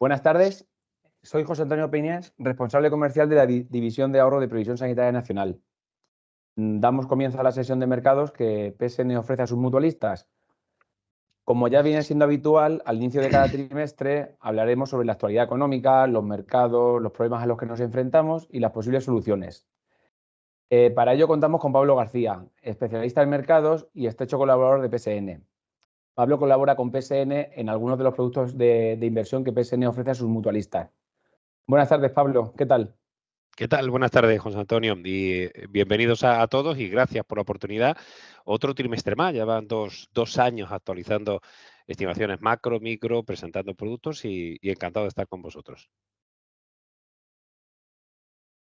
Buenas tardes, soy José Antonio Peñas, responsable comercial de la División de Ahorro de Previsión Sanitaria Nacional. Damos comienzo a la sesión de mercados que PSN ofrece a sus mutualistas. Como ya viene siendo habitual, al inicio de cada trimestre hablaremos sobre la actualidad económica, los mercados, los problemas a los que nos enfrentamos y las posibles soluciones. Para ello contamos con Pablo García, especialista en mercados y estrecho colaborador de PSN. Pablo colabora con PSN en algunos de los productos de inversión que PSN ofrece a sus mutualistas. Buenas tardes, Pablo. ¿Qué tal? ¿Qué tal? Buenas tardes, José Antonio, y bienvenidos a todos y gracias por la oportunidad. Otro trimestre más, ya van dos años actualizando estimaciones macro, micro, presentando productos y encantado de estar con vosotros.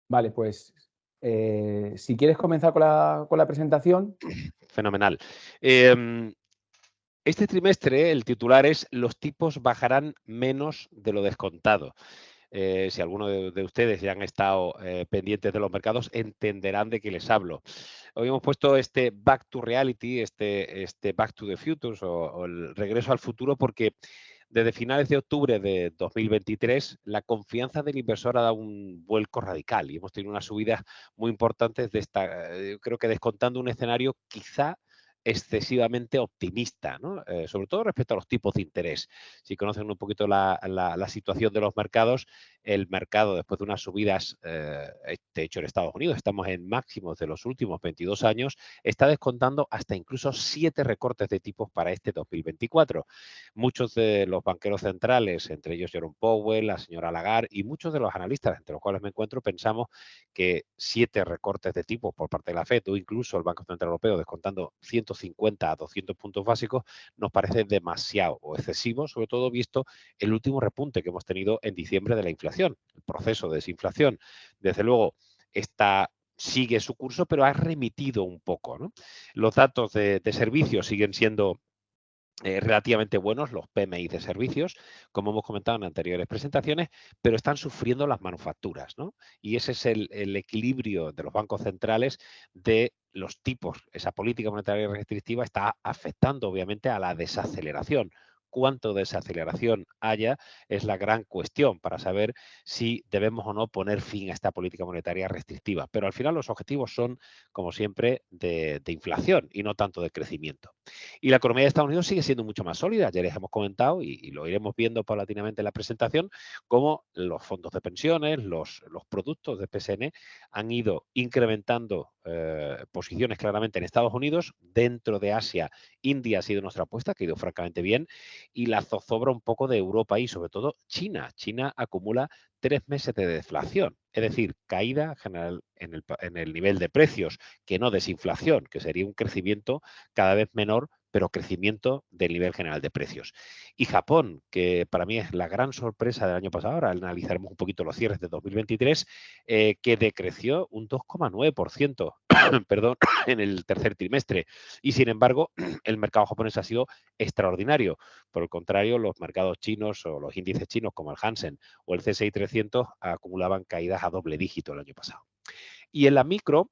Vale, pues si quieres comenzar con la presentación. Fenomenal. Este trimestre el titular es "Los tipos bajarán menos de lo descontado". Si alguno de ustedes ya han estado pendientes de los mercados, entenderán de qué les hablo. Hoy hemos puesto este back to reality, este back to the futures o el regreso al futuro, porque desde finales de octubre de 2023 la confianza del inversor ha dado un vuelco radical y hemos tenido unas subidas muy importantes creo que descontando un escenario quizá excesivamente optimista, ¿no? Sobre todo respecto a los tipos de interés. Si conocen un poquito la situación de los mercados, el mercado, después de unas subidas, de hecho en Estados Unidos estamos en máximos de los últimos 22 años, está descontando hasta incluso 7 recortes de tipos para este 2024. Muchos de los banqueros centrales, entre ellos Jerome Powell, la señora Lagarde y muchos de los analistas, entre los cuales me encuentro, pensamos que 7 recortes de tipos por parte de la FED o incluso el Banco Central Europeo descontando 150 a 200 puntos básicos nos parece demasiado o excesivo, sobre todo visto el último repunte que hemos tenido en diciembre de la inflación, el proceso de desinflación. Desde luego, sigue su curso, pero ha remitido un poco, ¿no? Los datos de servicios siguen siendo relativamente buenos, los PMI de servicios, como hemos comentado en anteriores presentaciones, pero están sufriendo las manufacturas, ¿no? Y ese es el equilibrio de los bancos centrales de los tipos. Esa política monetaria restrictiva está afectando obviamente a la desaceleración. Cuánto desaceleración haya es la gran cuestión para saber si debemos o no poner fin a esta política monetaria restrictiva. Pero al final los objetivos son, como siempre, de inflación y no tanto de crecimiento. Y la economía de Estados Unidos sigue siendo mucho más sólida. Ya les hemos comentado y lo iremos viendo paulatinamente en la presentación, cómo los fondos de pensiones, los productos de PSN han ido incrementando posiciones claramente en Estados Unidos. Dentro de Asia, India ha sido nuestra apuesta, que ha ido francamente bien, y la zozobra un poco de Europa y sobre todo China. China acumula 3 meses de deflación, es decir, caída general en el nivel de precios, que no desinflación, que sería un crecimiento cada vez menor, pero crecimiento del nivel general de precios. Y Japón, que para mí es la gran sorpresa del año pasado, ahora analizaremos un poquito los cierres de 2023, que decreció un 2,9% perdón, en el tercer trimestre. Y sin embargo, el mercado japonés ha sido extraordinario. Por el contrario, los mercados chinos o los índices chinos como el Hansen o el CSI 300 acumulaban caídas a doble dígito el año pasado. Y en la micro,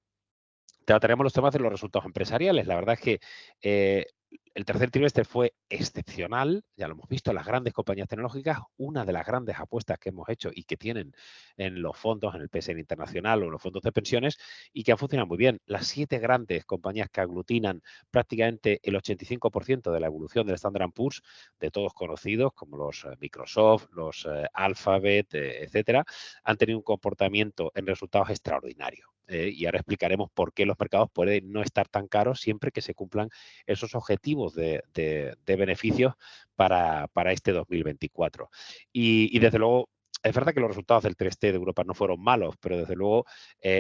trataremos los temas de los resultados empresariales. La verdad es que el tercer trimestre fue excepcional, ya lo hemos visto, las grandes compañías tecnológicas, una de las grandes apuestas que hemos hecho y que tienen en los fondos, en el PSN Internacional o en los fondos de pensiones, y que han funcionado muy bien. Las 7 grandes compañías que aglutinan prácticamente el 85% de la evolución del Standard & Poor's, de todos conocidos, como los Microsoft, los Alphabet, etcétera, han tenido un comportamiento en resultados extraordinario. Y ahora explicaremos por qué los mercados pueden no estar tan caros siempre que se cumplan esos objetivos de beneficios para este 2024. Y desde luego, es verdad que los resultados del 3T de Europa no fueron malos, pero desde luego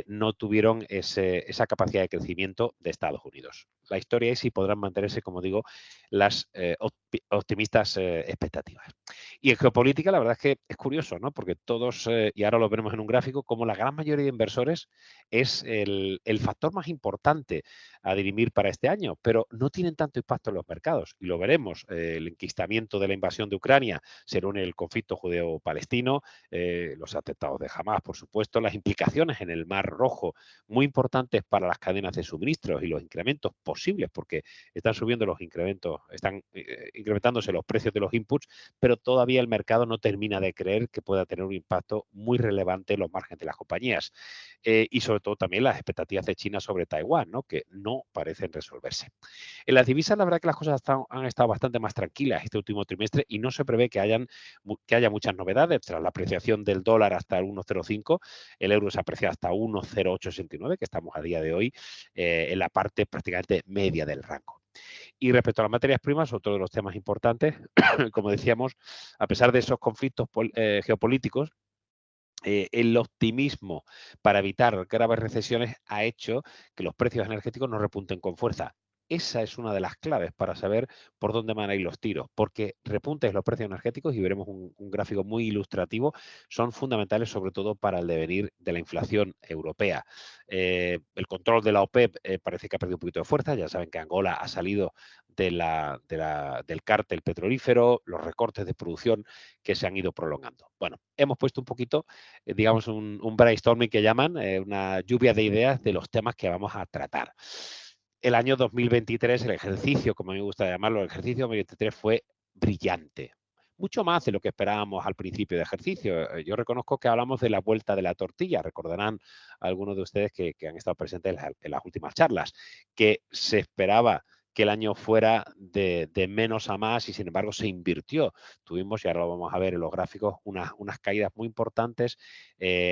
no tuvieron esa capacidad de crecimiento de Estados Unidos. La historia es si podrán mantenerse, como digo, las optimistas expectativas. Y en geopolítica, la verdad es que es curioso, ¿no? Porque todos, y ahora lo veremos en un gráfico, como la gran mayoría de inversores es el factor más importante a dirimir para este año, pero no tienen tanto impacto en los mercados y lo veremos. El enquistamiento de la invasión de Ucrania se une el conflicto judeo-palestino, los atentados de Hamas, por supuesto, las implicaciones en el Mar Rojo muy importantes para las cadenas de suministros y los incrementos posibles, porque están subiendo los incrementos, están incrementándose los precios de los inputs, pero todavía el mercado no termina de creer que pueda tener un impacto muy relevante en los márgenes de las compañías. Y sobre todo también las expectativas de China sobre Taiwán, ¿no? Que no parecen resolverse. En las divisas, la verdad que las cosas han estado bastante más tranquilas este último trimestre y no se prevé que haya muchas novedades. Tras la apreciación del dólar hasta el 1,05, el euro se ha apreciado hasta 1,0869, que estamos a día de hoy en la parte prácticamente media del rango. Y respecto a las materias primas, otro de los temas importantes, como decíamos, a pesar de esos conflictos geopolíticos, el optimismo para evitar graves recesiones ha hecho que los precios energéticos no repunten con fuerza. Esa es una de las claves para saber por dónde van a ir los tiros, porque repuntes los precios energéticos, y veremos un gráfico muy ilustrativo, son fundamentales sobre todo para el devenir de la inflación europea. El control de la OPEP parece que ha perdido un poquito de fuerza. Ya saben que Angola ha salido del cártel petrolífero, los recortes de producción que se han ido prolongando. Bueno, hemos puesto un poquito, digamos, un brainstorming que llaman, una lluvia de ideas de los temas que vamos a tratar. El año 2023, el ejercicio, como me gusta llamarlo, el ejercicio 2023 fue brillante. Mucho más de lo que esperábamos al principio de ejercicio. Yo reconozco que hablamos de la vuelta de la tortilla. Recordarán algunos de ustedes que han estado presentes en las últimas charlas, que se esperaba que el año fuera de menos a más y sin embargo se invirtió. Tuvimos, y ahora lo vamos a ver en los gráficos, unas caídas muy importantes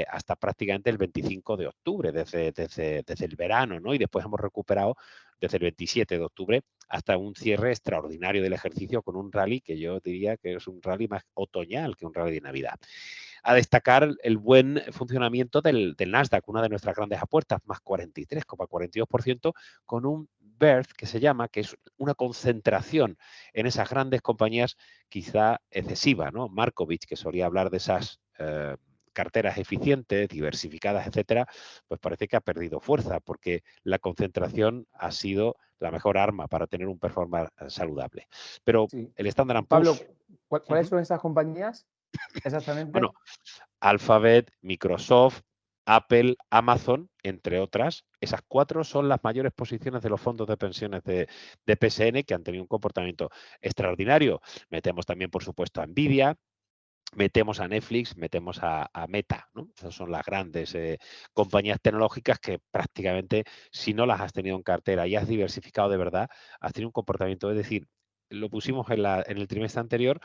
hasta prácticamente el 25 de octubre, desde el verano, ¿no? Y después hemos recuperado desde el 27 de octubre hasta un cierre extraordinario del ejercicio con un rally que yo diría que es un rally más otoñal que un rally de Navidad. A destacar el buen funcionamiento del Nasdaq, una de nuestras grandes apuestas, más 43,42%, con un berth que se llama, que es una concentración en esas grandes compañías quizá excesiva, ¿no? Markovich, que solía hablar de esas carteras eficientes, diversificadas, etcétera, pues parece que ha perdido fuerza, porque la concentración ha sido la mejor arma para tener un performance saludable. Pero Sí. el Standard & Pablo, Poor's... ¿cuáles son esas compañías exactamente? Bueno, Alphabet, Microsoft, Apple, Amazon, entre otras. Esas 4 son las mayores posiciones de los fondos de pensiones de PSN, que han tenido un comportamiento extraordinario. Metemos también, por supuesto, a Nvidia, metemos a Netflix, metemos a Meta, ¿no? Esas son las grandes compañías tecnológicas que prácticamente, si no las has tenido en cartera y has diversificado de verdad, has tenido un comportamiento. Es decir, lo pusimos en el trimestre anterior,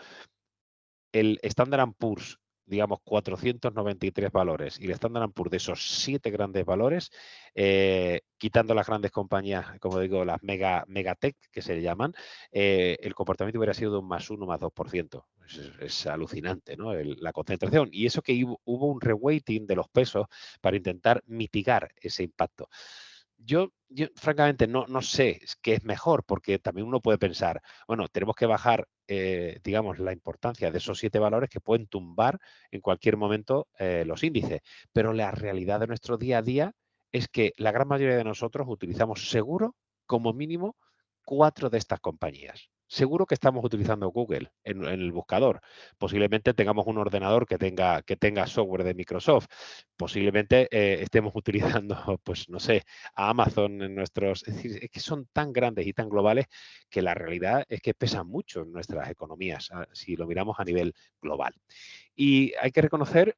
el Standard & Poor's, digamos, 493 valores, y el Standard & Poor's de esos 7 grandes valores, quitando las grandes compañías, como digo, las megatech que se llaman, el comportamiento hubiera sido de un +1, +2%. Es alucinante, ¿no? La concentración. Y eso que hubo un reweighting de los pesos para intentar mitigar ese impacto. Yo francamente no sé qué es mejor, porque también uno puede pensar, bueno, tenemos que bajar, digamos, la importancia de esos 7 valores que pueden tumbar en cualquier momento los índices. Pero la realidad de nuestro día a día es que la gran mayoría de nosotros utilizamos seguro, como mínimo, 4 de estas compañías. Seguro que estamos utilizando Google en el buscador. Posiblemente tengamos un ordenador que tenga software de Microsoft. Posiblemente estemos utilizando, pues no sé, a Amazon en nuestros... Es decir, es que son tan grandes y tan globales que la realidad es que pesan mucho en nuestras economías, si lo miramos a nivel global. Y hay que reconocer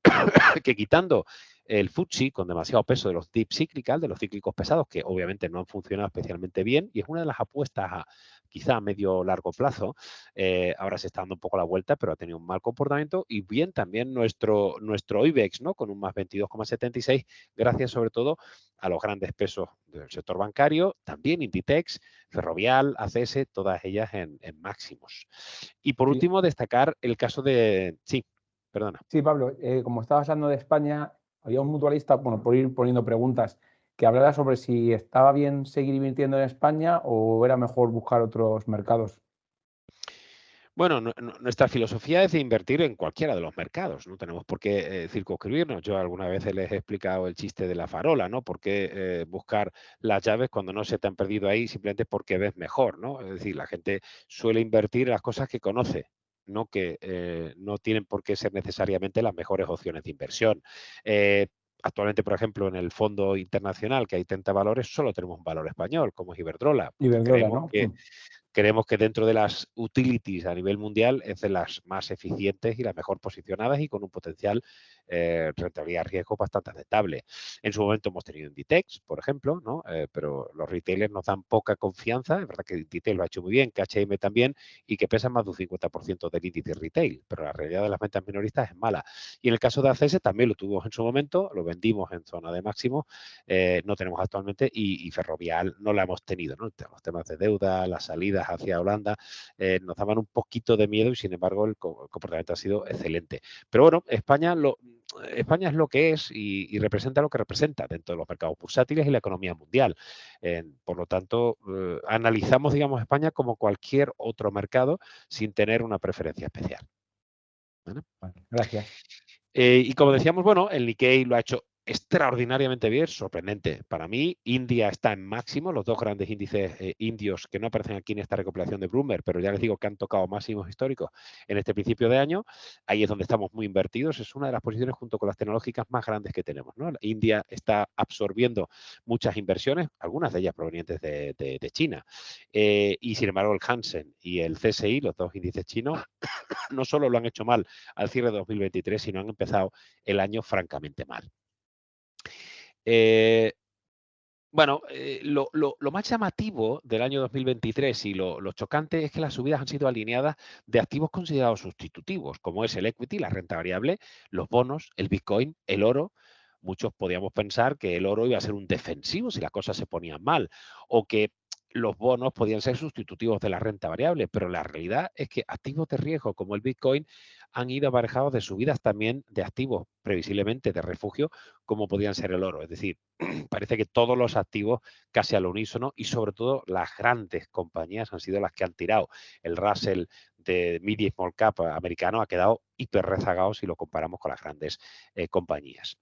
que quitando el FTSE con demasiado peso de los deep cyclical, de los cíclicos pesados, que obviamente no han funcionado especialmente bien, y es una de las apuestas quizá a medio largo plazo, ahora se está dando un poco la vuelta, pero ha tenido un mal comportamiento, y bien también nuestro IBEX, ¿no? Con un más 22,76, gracias sobre todo a los grandes pesos del sector bancario, también Inditex, Ferrovial, ACS, todas ellas en máximos. Y por Sí, último, destacar el caso de... Sí, perdona. sí, Pablo, como estabas hablando de España, había un mutualista, bueno, por ir poniendo preguntas, que hablara sobre si estaba bien seguir invirtiendo en España o era mejor buscar otros mercados. Bueno, nuestra filosofía es de invertir en cualquiera de los mercados, no tenemos por qué circunscribirnos. Yo algunas veces les he explicado el chiste de la farola, ¿no? ¿Por qué buscar las llaves cuando no se te han perdido ahí simplemente porque ves mejor, ¿no? Es decir, la gente suele invertir en las cosas que conoce, no que no tienen por qué ser necesariamente las mejores opciones de inversión. Eh, Actualmente, por ejemplo, en el fondo internacional que hay 30 valores, solo tenemos un valor español, como es Iberdrola, porque Iberdrola, ¿no? creemos que dentro de las utilities a nivel mundial es de las más eficientes y las mejor posicionadas y con un potencial rentabilidad-riesgo bastante aceptable. En su momento hemos tenido Inditex, por ejemplo, ¿no? Pero los retailers nos dan poca confianza. Es verdad que Inditex lo ha hecho muy bien, que H&M también, y que pesan más de un 50% del índice retail, pero la realidad de las ventas minoristas es mala. Y en el caso de ACS también lo tuvimos en su momento, lo vendimos en zona de máximo, no tenemos actualmente, y Ferrovial no la hemos tenido, ¿no? Los temas de deuda, las salidas hacia Holanda, nos daban un poquito de miedo y sin embargo el comportamiento ha sido excelente. Pero bueno, España es lo que es y representa lo que representa dentro de los mercados bursátiles y la economía mundial. Por lo tanto, analizamos, digamos, España como cualquier otro mercado sin tener una preferencia especial. ¿Vale? Vale, gracias. Y como decíamos, bueno, el Nikkei lo ha hecho extraordinariamente bien, sorprendente. Para mí, India está en máximo, los dos grandes índices indios que no aparecen aquí en esta recopilación de Bloomberg, pero ya les digo que han tocado máximos históricos en este principio de año. Ahí es donde estamos muy invertidos. Es una de las posiciones junto con las tecnológicas más grandes que tenemos, ¿no? India está absorbiendo muchas inversiones, algunas de ellas provenientes de China. Y sin embargo, el Hansen y el CSI, los dos índices chinos, no solo lo han hecho mal al cierre de 2023, sino han empezado el año francamente mal. Lo más llamativo del año 2023 y lo chocante es que las subidas han sido alineadas de activos considerados sustitutivos, como es el equity, la renta variable, los bonos, el Bitcoin, el oro. Muchos podíamos pensar que el oro iba a ser un defensivo si las cosas se ponían mal, o que los bonos podían ser sustitutivos de la renta variable, pero la realidad es que activos de riesgo como el Bitcoin han ido aparejados de subidas también de activos previsiblemente de refugio, como podían ser el oro. Es decir, parece que todos los activos casi al unísono y sobre todo las grandes compañías han sido las que han tirado. El Russell de Mid y Small Cap americano ha quedado hiper rezagado si lo comparamos con las grandes compañías.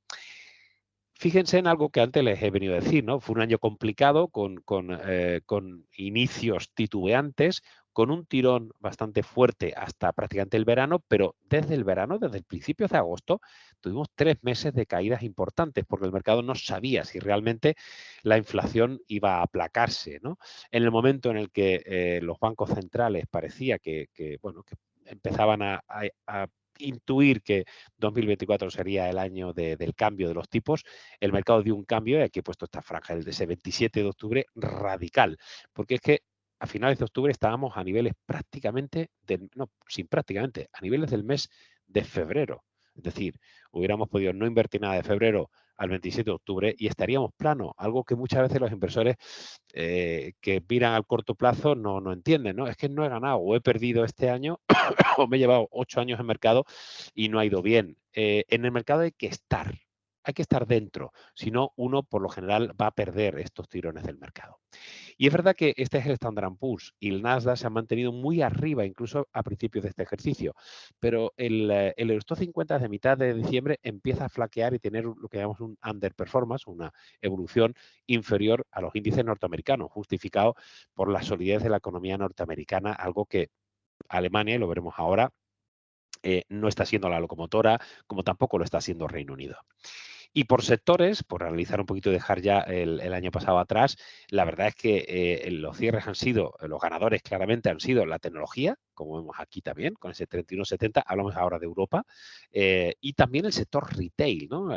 Fíjense en algo que antes les he venido a decir, ¿no? Fue un año complicado con inicios titubeantes, con un tirón bastante fuerte hasta prácticamente el verano, pero desde el verano, desde el principio de agosto, tuvimos 3 meses de caídas importantes porque el mercado no sabía si realmente la inflación iba a aplacarse, ¿no? En el momento en el que los bancos centrales parecía que empezaban a intuir que 2024 sería el año del cambio de los tipos, el mercado dio un cambio, y aquí he puesto esta franja, el de ese 27 de octubre, radical, porque es que a finales de octubre estábamos a niveles a niveles del mes de febrero. Es decir, hubiéramos podido no invertir nada de febrero al 27 de octubre y estaríamos plano, algo que muchas veces los inversores que miran al corto plazo no entienden, ¿no? Es que no he ganado o he perdido este año o me he llevado 8 años en mercado y no ha ido bien. En el mercado hay que estar dentro, si no uno por lo general va a perder estos tirones del mercado. Y es verdad que este es el Standard & Poor's y el Nasdaq se ha mantenido muy arriba incluso a principios de este ejercicio, pero el Eurostoxx 50 desde mitad de diciembre empieza a flaquear y tener lo que llamamos un underperformance, una evolución inferior a los índices norteamericanos, justificado por la solidez de la economía norteamericana, algo que Alemania, y lo veremos ahora, no está siendo la locomotora, como tampoco lo está siendo Reino Unido. Y por sectores, por analizar un poquito y dejar ya el año pasado atrás, la verdad es que los cierres han sido, los ganadores claramente han sido la tecnología, como vemos aquí también, con ese 31,70, hablamos ahora de Europa, y también el sector retail, ¿no?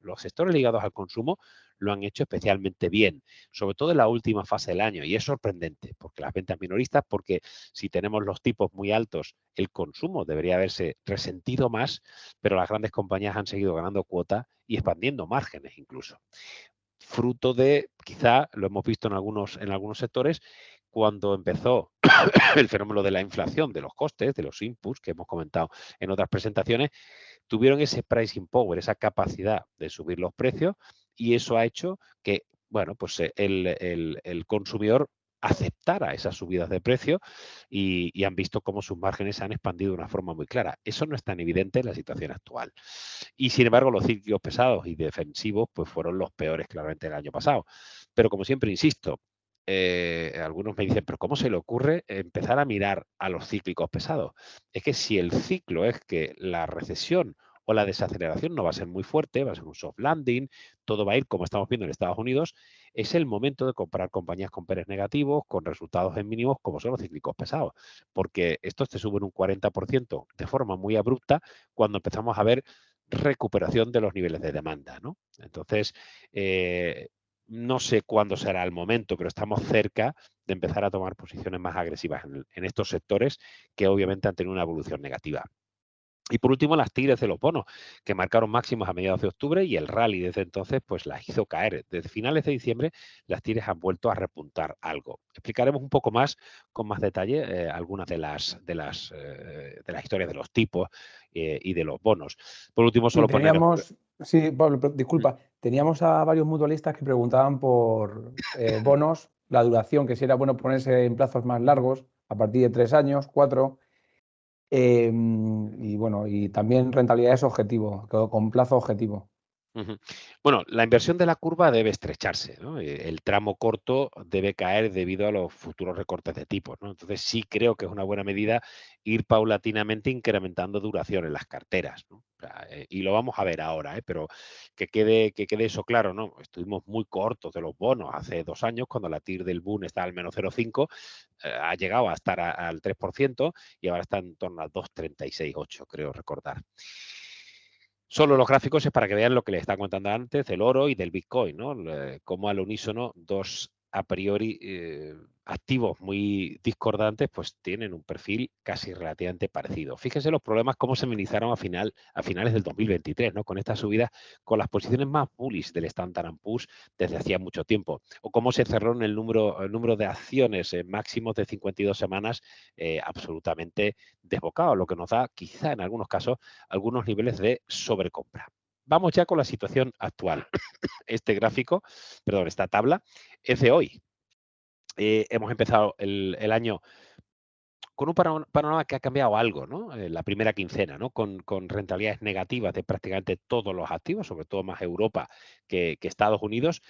Los sectores ligados al consumo lo han hecho especialmente bien, sobre todo en la última fase del año, y es sorprendente, porque las ventas minoristas, porque si tenemos los tipos muy altos, el consumo debería haberse resentido más, pero las grandes compañías han seguido ganando cuota y expandiendo márgenes incluso. Fruto de, quizá lo hemos visto en algunos sectores, cuando empezó el fenómeno de la inflación, de los costes, de los inputs que hemos comentado en otras presentaciones, tuvieron ese pricing power, esa capacidad de subir los precios y eso ha hecho que, bueno, pues el consumidor aceptara esas subidas de precio y han visto cómo sus márgenes se han expandido de una forma muy clara. Eso no es tan evidente en la situación actual. Y sin embargo, los cíclicos pesados y defensivos pues fueron los peores claramente el año pasado. Pero como siempre insisto, algunos me dicen, pero ¿cómo se le ocurre empezar a mirar a los cíclicos pesados? Es que si el ciclo es que la recesión o la desaceleración no va a ser muy fuerte, va a ser un soft landing, todo va a ir como estamos viendo en Estados Unidos, es el momento de comprar compañías con PERs negativos, con resultados en mínimos, como son los cíclicos pesados, porque estos te suben un 40% de forma muy abrupta cuando empezamos a ver recuperación de los niveles de demanda, ¿no? Entonces, no sé cuándo será el momento, pero estamos cerca de empezar a tomar posiciones más agresivas en estos sectores que obviamente han tenido una evolución negativa. Y por último, las tigres de los bonos, que marcaron máximos a mediados de octubre y el rally desde entonces pues las hizo caer. Desde finales de diciembre, las tigres han vuelto a repuntar algo. Explicaremos un poco más, con más detalle, algunas de las historias de los tipos y de los bonos. Por último, Sí, solo poner... sí, Pablo, disculpa, teníamos a varios mutualistas que preguntaban por bonos, la duración, que si era bueno ponerse en plazos más largos, a partir de 3 años, 4, y bueno, y también rentabilidades objetivo, con plazo objetivo. Ujú. Bueno, la inversión de la curva debe estrecharse, ¿no? El tramo corto debe caer debido a los futuros recortes de tipos, ¿no? Entonces sí creo que es una buena medida ir paulatinamente incrementando duración en las carteras, ¿no? O sea, y lo vamos a ver ahora, pero que quede eso claro, ¿no? Estuvimos muy cortos de los bonos hace 2 años cuando la TIR del Bund está al menos 0,5, ha llegado a estar al 3% y ahora está en torno al 2,36,8, creo recordar. Solo los gráficos es para que vean lo que les estaba contando antes del oro y del Bitcoin, ¿no? Como al unísono, dos a priori activos muy discordantes, pues tienen un perfil casi relativamente parecido. Fíjense los problemas cómo se minimizaron a finales del 2023, ¿no? Con estas subidas, con las posiciones más bullish del Standard & Poor's desde hacía mucho tiempo, o cómo se cerró en el número de acciones máximos de 52 semanas absolutamente desbocado, lo que nos da quizá en algunos casos algunos niveles de sobrecompra. Vamos ya con la situación actual. Esta tabla es de hoy. Hemos empezado el año con un panorama que ha cambiado algo, ¿no? La primera quincena, ¿no? Con rentabilidades negativas de prácticamente todos los activos, sobre todo más Europa que Estados Unidos,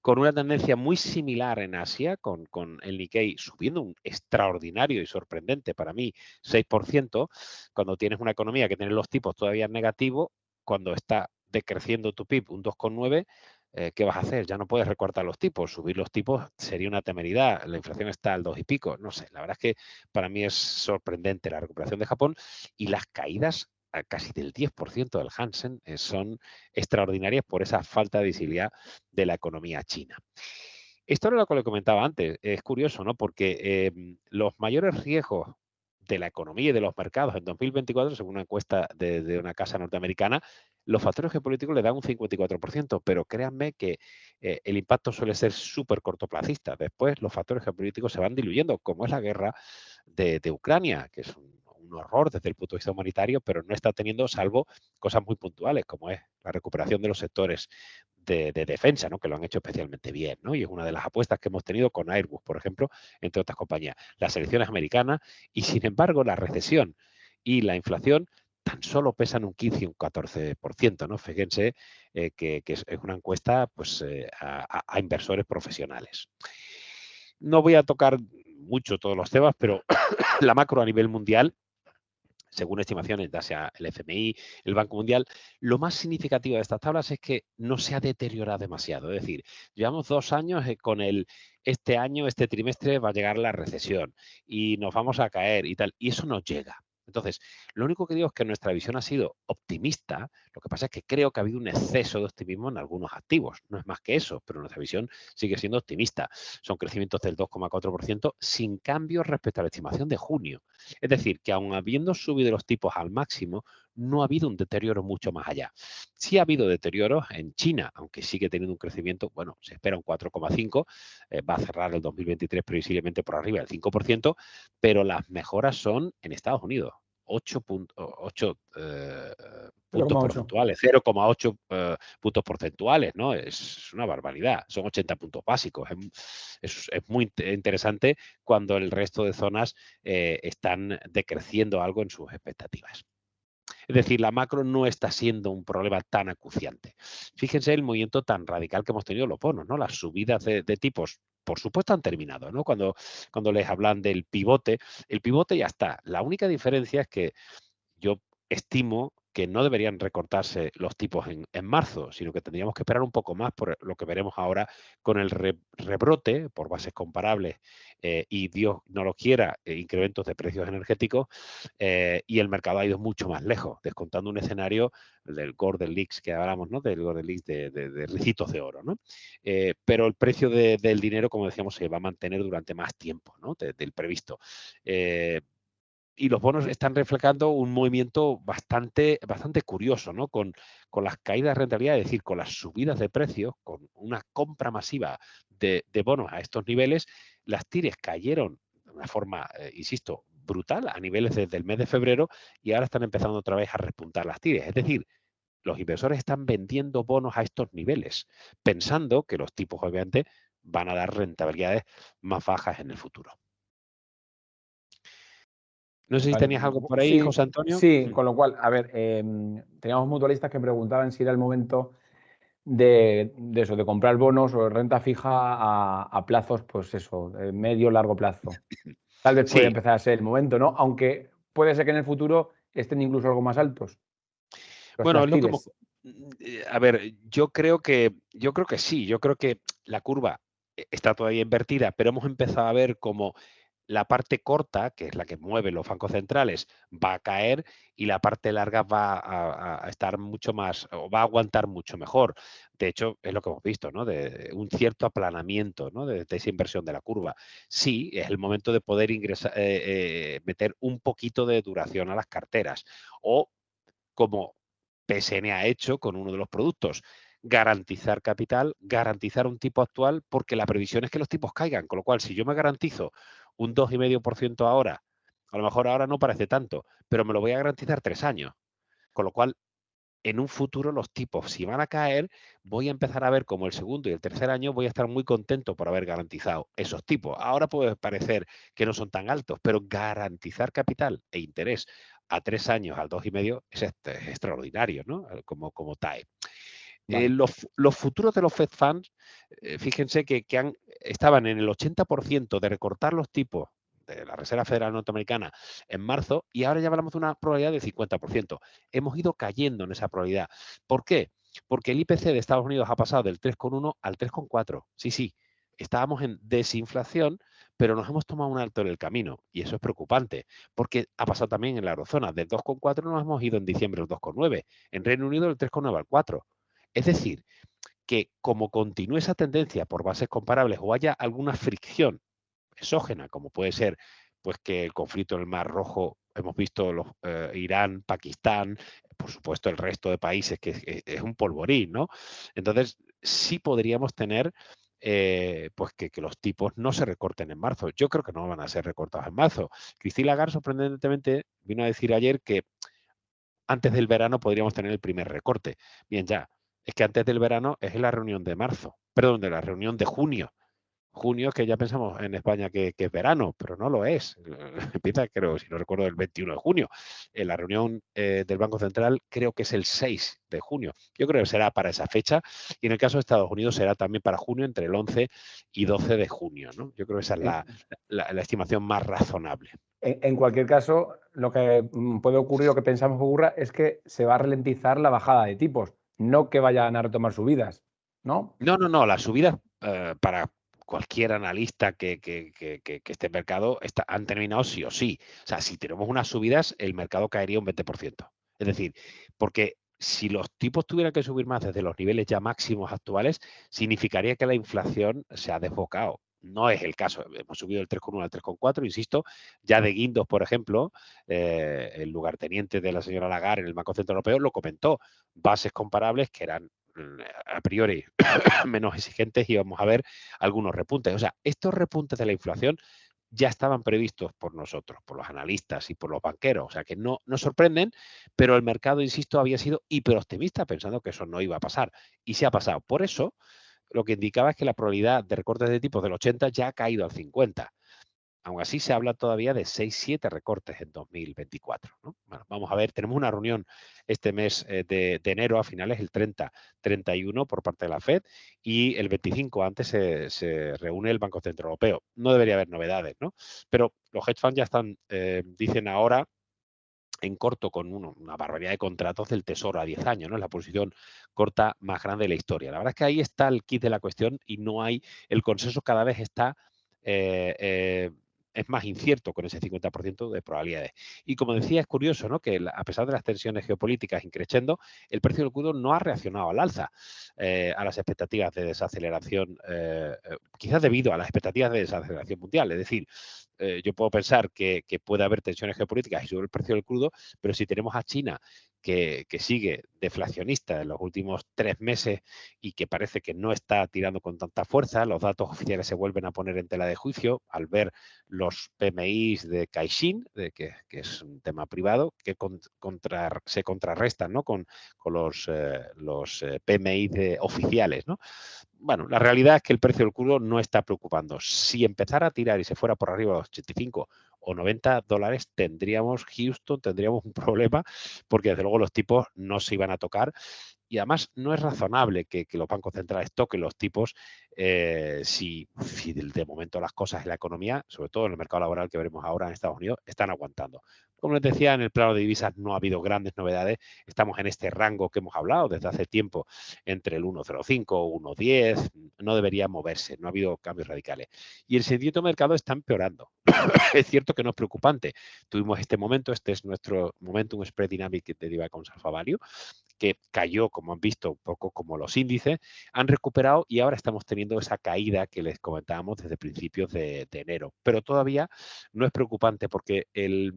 con una tendencia muy similar en Asia, con el Nikkei subiendo un extraordinario y sorprendente para mí 6%, cuando tienes una economía que tiene los tipos todavía negativos, cuando está decreciendo tu PIB un 2,9%, ¿qué vas a hacer? Ya no puedes recortar los tipos. Subir los tipos sería una temeridad. La inflación está al 2 y pico. No sé, la verdad es que para mí es sorprendente la recuperación de Japón y las caídas a casi del 10% del Hansen son extraordinarias por esa falta de visibilidad de la economía china. Esto era lo que le comentaba antes. Es curioso, ¿no? Porque los mayores riesgos de la economía y de los mercados en 2024, según una encuesta de una casa norteamericana, los factores geopolíticos le dan un 54%, pero créanme que el impacto suele ser súper cortoplacista. Después los factores geopolíticos se van diluyendo, como es la guerra de Ucrania, que es un horror desde el punto de vista humanitario, pero no está teniendo salvo cosas muy puntuales, como es la recuperación de los sectores de defensa, ¿no? Que lo han hecho especialmente bien, ¿no? Y es una de las apuestas que hemos tenido con Airbus, por ejemplo, entre otras compañías. Las elecciones americanas y, sin embargo, la recesión y la inflación tan solo pesan un 15 y un 14%, ¿no? Fíjense que es una encuesta pues, a inversores profesionales. No voy a tocar mucho todos los temas, pero la macro a nivel mundial, según estimaciones, ya sea el FMI, el Banco Mundial, lo más significativo de estas tablas es que no se ha deteriorado demasiado. Es decir, llevamos 2 años con este año, este trimestre va a llegar la recesión y nos vamos a caer y tal, y eso no llega. Entonces, lo único que digo es que nuestra visión ha sido optimista. Lo que pasa es que creo que ha habido un exceso de optimismo en algunos activos. No es más que eso, pero nuestra visión sigue siendo optimista. Son crecimientos del 2,4% sin cambios respecto a la estimación de junio. Es decir, que aun habiendo subido los tipos al máximo, no ha habido un deterioro mucho más allá. Sí ha habido deterioros en China, aunque sigue teniendo un crecimiento, bueno, se espera un 4,5%, va a cerrar el 2023 previsiblemente por arriba del 5%, pero las mejoras son en Estados Unidos. 0,8 puntos 0,8. porcentuales, 0,8 puntos porcentuales, ¿no? Es una barbaridad, son 80 puntos básicos. Es muy interesante cuando el resto de zonas están decreciendo algo en sus expectativas. Es decir, la macro no está siendo un problema tan acuciante. Fíjense el movimiento tan radical que hemos tenido los bonos, ¿no? Las subidas de tipos, por supuesto, han terminado, ¿no? Cuando les hablan del pivote, el pivote ya está. La única diferencia es que yo estimo que no deberían recortarse los tipos en marzo, sino que tendríamos que esperar un poco más por lo que veremos ahora con el rebrote por bases comparables y Dios no lo quiera, incrementos de precios energéticos y el mercado ha ido mucho más lejos, descontando un escenario del Golden Leaks que hablamos, ¿no? Del Golden Leaks de ricitos de oro, ¿no? Pero el precio del dinero, como decíamos, se va a mantener durante más tiempo, ¿no? Del previsto. Y los bonos están reflejando un movimiento bastante curioso, ¿no? Con las caídas de rentabilidad, es decir, con las subidas de precios, con una compra masiva de bonos a estos niveles, las tires cayeron de una forma, insisto, brutal a niveles desde el mes de febrero y ahora están empezando otra vez a repuntar las tires. Es decir, los inversores están vendiendo bonos a estos niveles, pensando que los tipos obviamente van a dar rentabilidades más bajas en el futuro. No sé si Vale. tenías algo por ahí, Sí, José Antonio. sí, con lo cual, a ver, teníamos mutualistas que preguntaban si era el momento de eso, de comprar bonos o renta fija a plazos, pues eso, de medio largo plazo. Tal vez puede Sí, empezar a ser el momento, ¿no? Aunque puede ser que en el futuro estén incluso algo más altos. bueno, Las es lo que hemos, tires. a ver, yo creo que sí, yo creo que la curva está todavía invertida, pero hemos empezado a ver como la parte corta, que es la que mueve los bancos centrales, va a caer y la parte larga va a estar mucho más, o va a aguantar mucho mejor. De hecho, es lo que hemos visto, ¿no? De un cierto aplanamiento, ¿no? De esa inversión de la curva. Sí, es el momento de poder ingresar, meter un poquito de duración a las carteras. O como PSN ha hecho con uno de los productos, garantizar capital, garantizar un tipo actual, porque la previsión es que los tipos caigan. Con lo cual, si yo me garantizo un 2,5% ahora, a lo mejor ahora no parece tanto, pero me lo voy a garantizar 3 años. Con lo cual, en un futuro los tipos, si van a caer, voy a empezar a ver como el segundo y el tercer año voy a estar muy contento por haber garantizado esos tipos. Ahora puede parecer que no son tan altos, pero garantizar capital e interés a 3 años, al 2,5, es extraordinario, ¿no? Como TAE. Vale. Los futuros de los Fed Funds, fíjense que estaban en el 80% de recortar los tipos de la Reserva Federal Norteamericana en marzo y ahora ya hablamos de una probabilidad del 50%. Hemos ido cayendo en esa probabilidad. ¿Por qué? Porque el IPC de Estados Unidos ha pasado del 3,1 al 3,4. Sí, estábamos en desinflación, pero nos hemos tomado un alto en el camino y eso es preocupante porque ha pasado también en la eurozona. Del 2,4 nos hemos ido en diciembre al 2,9. En Reino Unido del 3,9 al 4. Es decir, que como continúe esa tendencia por bases comparables o haya alguna fricción exógena, como puede ser pues que el conflicto en el Mar Rojo, hemos visto Irán, Pakistán, por supuesto el resto de países, que es un polvorín, ¿no? Entonces, sí podríamos tener pues que los tipos no se recorten en marzo. Yo creo que no van a ser recortados en marzo. Christine Lagarde, sorprendentemente, vino a decir ayer que antes del verano podríamos tener el primer recorte. Bien, ya, es que antes del verano es la reunión de marzo, perdón, de la reunión de junio. Junio es que ya pensamos en España que es verano, pero no lo es. Empieza, creo, si no recuerdo, el 21 de junio. La reunión del Banco Central creo que es el 6 de junio. Yo creo que será para esa fecha y en el caso de Estados Unidos será también para junio, entre el 11 y 12 de junio, ¿no? Yo creo que esa es la estimación más razonable. En cualquier caso, lo que puede ocurrir o que pensamos que ocurra es que se va a ralentizar la bajada de tipos, no que vayan a retomar subidas, ¿no? No, las subidas para cualquier analista que esté en mercado han terminado sí o sí. O sea, si tenemos unas subidas, el mercado caería un 20%. Es decir, porque si los tipos tuvieran que subir más desde los niveles ya máximos actuales, significaría que la inflación se ha desbocado. No es el caso. Hemos subido del 3,1 al 3,4, insisto. Ya de Guindos, por ejemplo, el lugarteniente de la señora Lagarde en el Banco Central Europeo lo comentó. Bases comparables que eran a priori menos exigentes y vamos a ver algunos repuntes. O sea, estos repuntes de la inflación ya estaban previstos por nosotros, por los analistas y por los banqueros. O sea que no sorprenden, pero el mercado, insisto, había sido hiperoptimista pensando que eso no iba a pasar. Y se ha pasado. Por eso, lo que indicaba es que la probabilidad de recortes de tipos del 80 ya ha caído al 50. Aún así, se habla todavía de 6-7 recortes en 2024, ¿no? Bueno, vamos a ver, tenemos una reunión este mes de enero, a finales, el 30-31 por parte de la FED, y el 25 antes se reúne el Banco Central Europeo. No debería haber novedades, ¿no? Pero los hedge funds ya están, dicen ahora, en corto con una barbaridad de contratos del Tesoro a 10 años, ¿no? Es la posición corta más grande de la historia. La verdad es que ahí está el kit de la cuestión y no hay, el consenso cada vez está, es más incierto con ese 50% de probabilidades. Y como decía, es curioso, ¿no? Que a pesar de las tensiones geopolíticas increciendo, el precio del crudo no ha reaccionado al alza a las expectativas de desaceleración, quizás debido a las expectativas de desaceleración mundial. Es decir, yo puedo pensar que puede haber tensiones geopolíticas y sube el precio del crudo, pero si tenemos a China que sigue deflacionista en los últimos 3 meses y que parece que no está tirando con tanta fuerza, los datos oficiales se vuelven a poner en tela de juicio al ver los PMIs de Caixin, que es un tema privado, que se contrarrestan, ¿no? con los PMI oficiales, ¿no? Bueno, la realidad es que el precio del crudo no está preocupando. Si empezara a tirar y se fuera por arriba de los 85 o 90 dólares, tendríamos un problema, porque desde luego los tipos no se iban a tocar. Y además no es razonable que los bancos centrales toquen los tipos si de momento las cosas en la economía, sobre todo en el mercado laboral que veremos ahora en Estados Unidos, están aguantando. Como les decía, en el plano de divisas no ha habido grandes novedades. Estamos en este rango que hemos hablado desde hace tiempo, entre el 1,05 y 1,10. No debería moverse, no ha habido cambios radicales. Y el sentimiento del mercado está empeorando. Es cierto que no es preocupante. Tuvimos este momento, este es nuestro Momentum Spread Dynamic de Divacom Alpha Value, que cayó, como han visto, un poco como los índices, han recuperado y ahora estamos teniendo esa caída que les comentábamos desde principios de enero. Pero todavía no es preocupante porque el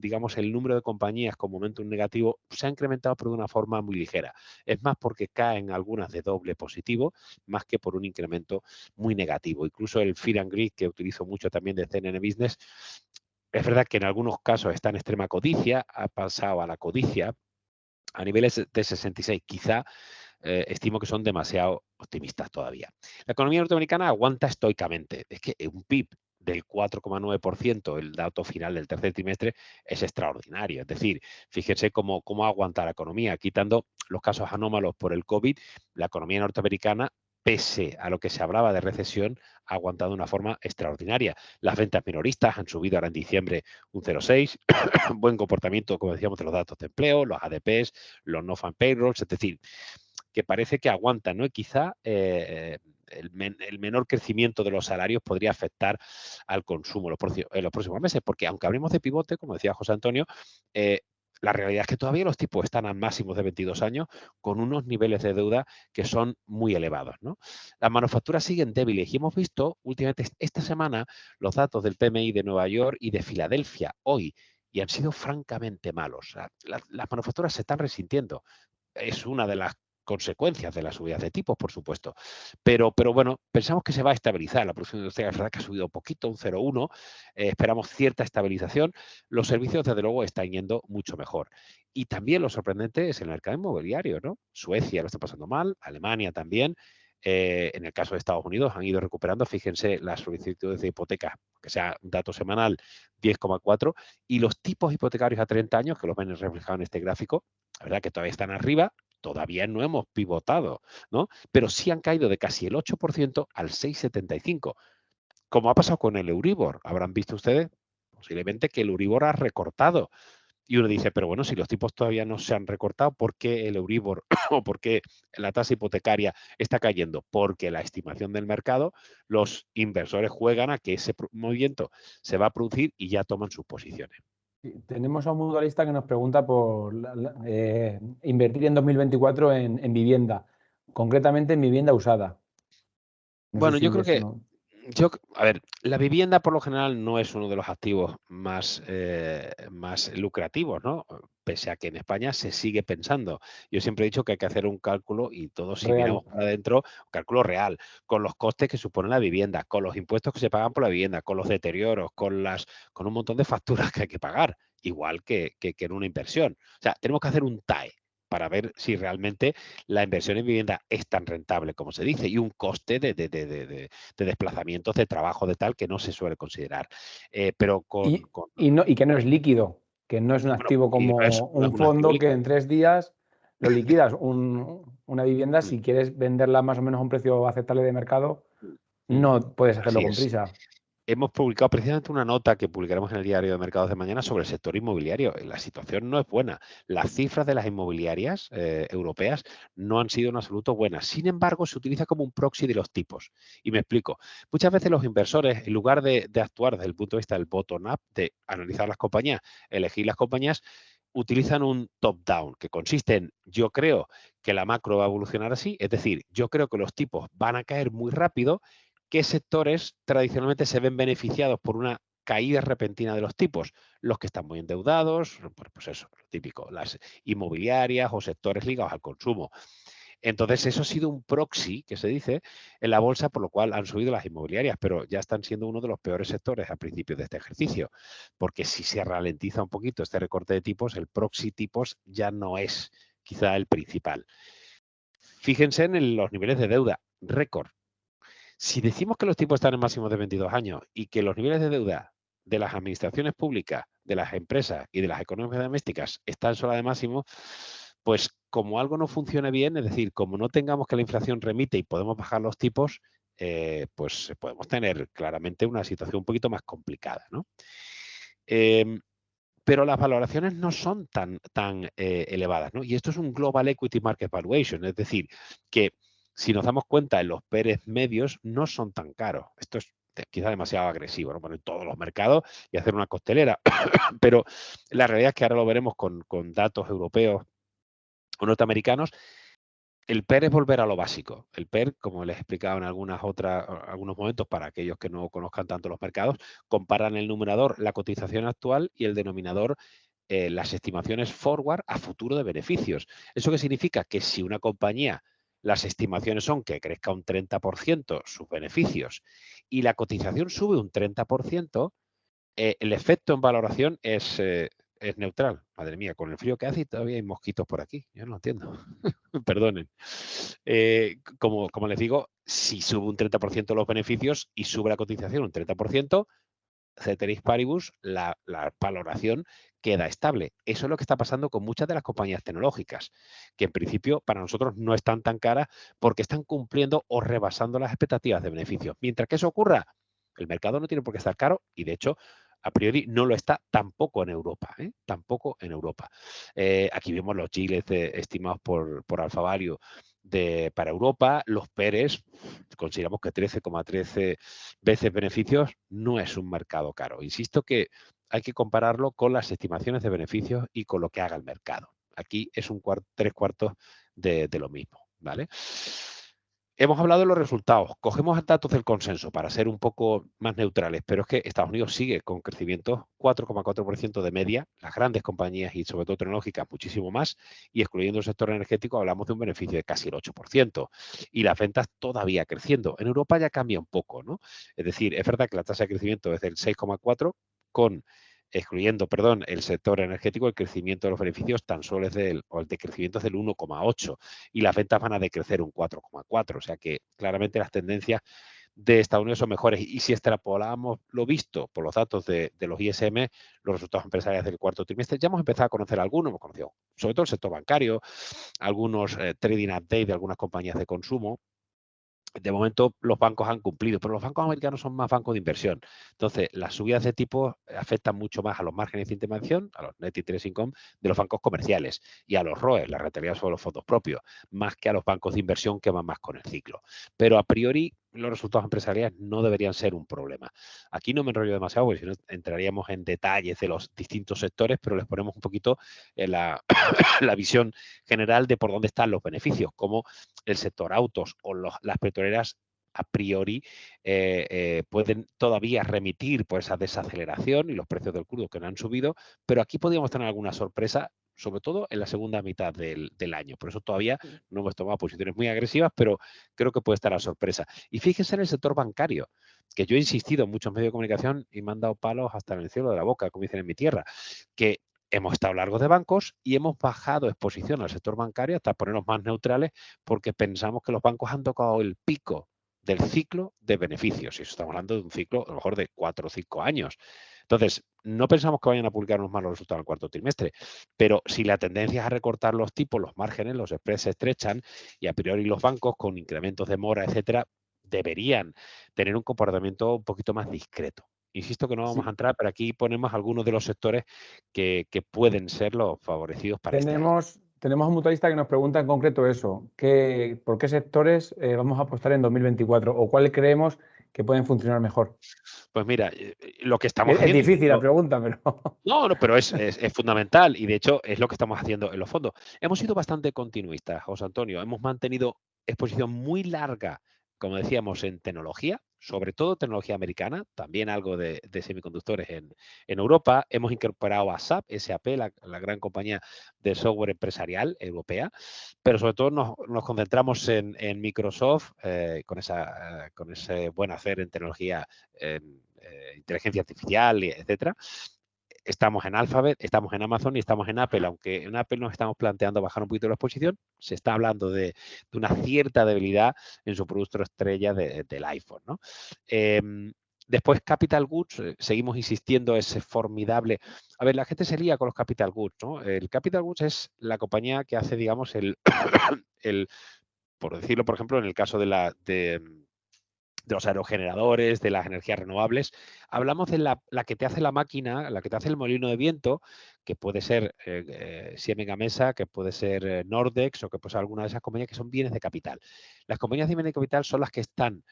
número de compañías con momentum negativo se ha incrementado pero de una forma muy ligera. Es más porque caen algunas de doble positivo, más que por un incremento muy negativo. Incluso el Fear and Greed, que utilizo mucho también de CNN Business, es verdad que en algunos casos está en extrema codicia, ha pasado a la codicia, a niveles de 66, quizá estimo que son demasiado optimistas todavía. La economía norteamericana aguanta estoicamente. Es que un PIB del 4,9%, el dato final del tercer trimestre, es extraordinario. Es decir, fíjense cómo aguanta la economía. Quitando los casos anómalos por el COVID, la economía norteamericana, pese a lo que se hablaba de recesión, ha aguantado de una forma extraordinaria. Las ventas minoristas han subido ahora en diciembre un 0,6, buen comportamiento, como decíamos, de los datos de empleo, los ADPs, los no-farm payrolls, es decir, que parece que aguantan, ¿no? Y quizá el menor crecimiento de los salarios podría afectar al consumo en los próximos meses, porque aunque hablemos de pivote, como decía José Antonio, la realidad es que todavía los tipos están a máximos de 22 años con unos niveles de deuda que son muy elevados, ¿no? Las manufacturas siguen débiles y hemos visto últimamente esta semana los datos del PMI de Nueva York y de Filadelfia hoy y han sido francamente malos. O sea, las manufacturas se están resintiendo. Es una de las consecuencias de las subidas de tipos, por supuesto. Pero bueno, pensamos que se va a estabilizar. La producción industrial es verdad que ha subido un poquito, un 0,1. Esperamos cierta estabilización. Los servicios, desde luego, están yendo mucho mejor. Y también lo sorprendente es el mercado inmobiliario, ¿no? Suecia lo está pasando mal, Alemania también. En el caso de Estados Unidos han ido recuperando, fíjense, las solicitudes de hipoteca, que sea un dato semanal, 10,4, y los tipos hipotecarios a 30 años, que los ven reflejados en este gráfico, la verdad que todavía están arriba, todavía no hemos pivotado, ¿no? Pero sí han caído de casi el 8% al 6,75%. Como ha pasado con el Euribor, habrán visto ustedes posiblemente que el Euribor ha recortado. Y uno dice, pero bueno, si los tipos todavía no se han recortado, ¿por qué el Euribor o por qué la tasa hipotecaria está cayendo? Porque la estimación del mercado, los inversores juegan a que ese movimiento se va a producir y ya toman sus posiciones. Tenemos a un mutualista que nos pregunta por invertir en 2024 en vivienda, concretamente en vivienda usada. No sé Bueno, yo si creo que eso no... A ver, la vivienda por lo general no es uno de los activos más lucrativos, ¿no? Pese a que en España se sigue pensando. Yo siempre he dicho que hay que hacer un cálculo y todos, si Real. miramos para adentro, un cálculo real, con los costes que supone la vivienda, con los impuestos que se pagan por la vivienda, con los deterioros, con un montón de facturas que hay que pagar, igual que en una inversión. O sea, tenemos que hacer un TAE para ver si realmente la inversión en vivienda es tan rentable como se dice, y un coste de desplazamientos, de trabajo, de tal, que no se suele considerar. Pero Y que no es líquido, que no es un bueno, activo y no es como un un activo fondo que líquido. en 3 días lo liquidas. Una vivienda, Mm, si quieres venderla más o menos a un precio aceptable de mercado, mm. no puedes hacerlo Así con es. prisa. Hemos publicado precisamente una nota que publicaremos en el Diario de Mercados de mañana sobre el sector inmobiliario. La situación no es buena. Las cifras de las inmobiliarias europeas no han sido en absoluto buenas. Sin embargo, se utiliza como un proxy de los tipos. Y me explico. Muchas veces los inversores, en lugar de actuar desde el punto de vista del bottom-up, de analizar las compañías, elegir las compañías, utilizan un top-down, que consiste en: yo creo que la macro va a evolucionar así, es decir, yo creo que los tipos van a caer muy rápido. ¿Qué sectores tradicionalmente se ven beneficiados por una caída repentina de los tipos? Los que están muy endeudados, pues eso, lo típico, las inmobiliarias o sectores ligados al consumo. Entonces, eso ha sido un proxy, que se dice, en la bolsa, por lo cual han subido las inmobiliarias, pero ya están siendo uno de los peores sectores a principios de este ejercicio, porque si se ralentiza un poquito este recorte de tipos, el proxy tipos ya no es quizá el principal. Fíjense en los niveles de deuda, récord. Si decimos que los tipos están en máximos de 22 años y que los niveles de deuda de las administraciones públicas, de las empresas y de las economías domésticas están sola de máximo, pues como algo no funcione bien, es decir, como no tengamos que la inflación remite y podemos bajar los tipos, pues podemos tener claramente una situación un poquito más complicada, ¿no? Pero las valoraciones no son tan elevadas, ¿no? Y esto es un Global Equity Market Valuation, es decir, que si nos damos cuenta, en los PERs medios no son tan caros. Esto es quizá demasiado agresivo, ¿no? Poner todos los mercados y hacer una costelera. Pero la realidad es que ahora lo veremos con datos europeos o norteamericanos. El PER es volver a lo básico. El PER, como les he explicado en algunos momentos, para aquellos que no conozcan tanto los mercados, comparan el numerador, la cotización actual, y el denominador, las estimaciones forward a futuro de beneficios. ¿Eso qué significa? Que si una compañía, las estimaciones son que crezca un 30% sus beneficios y la cotización sube un 30%, el efecto en valoración es neutral. Madre mía, con el frío que hace y todavía hay mosquitos por aquí. Yo no lo entiendo. Perdonen. Como les digo, si sube un 30% los beneficios y sube la cotización un 30%, ceteris paribus, la valoración queda estable. Eso es lo que está pasando con muchas de las compañías tecnológicas, que en principio para nosotros no están tan caras porque están cumpliendo o rebasando las expectativas de beneficios. Mientras que eso ocurra, el mercado no tiene por qué estar caro y, de hecho, a priori no lo está tampoco en Europa. Tampoco en Europa. Aquí vemos los yields estimados por Alfa Value para Europa. Los PERs, consideramos que 13,13 veces beneficios no es un mercado caro. Insisto que hay que compararlo con las estimaciones de beneficios y con lo que haga el mercado. Aquí es tres cuartos de lo mismo, ¿vale? Hemos hablado de los resultados. Cogemos datos del consenso para ser un poco más neutrales, pero es que Estados Unidos sigue con crecimientos 4,4% de media, las grandes compañías y sobre todo tecnológicas muchísimo más, y excluyendo el sector energético hablamos de un beneficio de casi el 8%, y las ventas todavía creciendo. En Europa ya cambia un poco, ¿no? Es decir, es verdad que la tasa de crecimiento es del 6,4%, excluyendo, perdón, el sector energético, el crecimiento de los beneficios tan solo es el decrecimiento es del 1,8%, y las ventas van a decrecer un 4,4%. O sea que claramente las tendencias de Estados Unidos son mejores. Y si extrapolamos lo visto por los datos de los ISM, los resultados empresariales del cuarto trimestre, ya hemos empezado a conocer algunos, hemos conocido sobre todo el sector bancario, algunos trading update de algunas compañías de consumo. De momento los bancos han cumplido, pero los bancos americanos son más bancos de inversión. Entonces, las subidas de tipos afectan mucho más a los márgenes de intervención, a los net interest income de los bancos comerciales, y a los ROE, la rentabilidad sobre los fondos propios, más que a los bancos de inversión, que van más con el ciclo. Pero a priori los resultados empresariales no deberían ser un problema. Aquí no me enrollo demasiado, porque si no entraríamos en detalles de los distintos sectores, pero les ponemos un poquito en la visión general de por dónde están los beneficios, como el sector autos o las petroleras a priori pueden todavía remitir por esa desaceleración y los precios del crudo que no han subido, pero aquí podríamos tener alguna sorpresa, sobre todo en la segunda mitad del año. Por eso todavía no hemos tomado posiciones muy agresivas, pero creo que puede estar a sorpresa. Y fíjense en el sector bancario, que yo he insistido en muchos medios de comunicación y me han dado palos hasta en el cielo de la boca, como dicen en mi tierra, que hemos estado largos de bancos y hemos bajado exposición al sector bancario hasta ponernos más neutrales porque pensamos que los bancos han tocado el pico del ciclo de beneficios. Y eso estamos hablando de un ciclo a lo mejor de 4 o 5 años. Entonces, no pensamos que vayan a publicar unos malos resultados al cuarto trimestre, pero si la tendencia es a recortar los tipos, los márgenes, los spreads se estrechan y a priori los bancos con incrementos de mora, etcétera, deberían tener un comportamiento un poquito más discreto. Insisto que no vamos a entrar, pero aquí ponemos algunos de los sectores que pueden ser los favorecidos para este año. Tenemos un mutualista que nos pregunta en concreto eso, ¿por qué sectores vamos a apostar en 2024 o cuáles creemos que pueden funcionar mejor? Pues mira, lo que estamos Es haciendo... difícil la pregunta, pero... No, pero es fundamental y de hecho es lo que estamos haciendo en los fondos. Hemos sido bastante continuistas, José Antonio. Hemos mantenido exposición muy larga, como decíamos, en tecnología, sobre todo tecnología americana, también algo de semiconductores en Europa. Hemos incorporado a SAP, la gran compañía de software empresarial europea, pero sobre todo nos concentramos en Microsoft con ese buen hacer en tecnología, inteligencia artificial, etcétera. Estamos en Alphabet, estamos en Amazon y estamos en Apple, aunque en Apple nos estamos planteando bajar un poquito la exposición, se está hablando de una cierta debilidad en su producto estrella del iPhone, ¿no? Después Capital Goods, seguimos insistiendo, ese formidable... A ver, la gente se lía con los Capital Goods, ¿no? El Capital Goods es la compañía que hace, digamos, por decirlo, por ejemplo, en el caso de los aerogeneradores, de las energías renovables. Hablamos de la que te hace la máquina, la que te hace el molino de viento, que puede ser Siemens Gamesa, que puede ser Nordex o que puede ser alguna de esas compañías que son bienes de capital. Las compañías de bienes de capital son las que están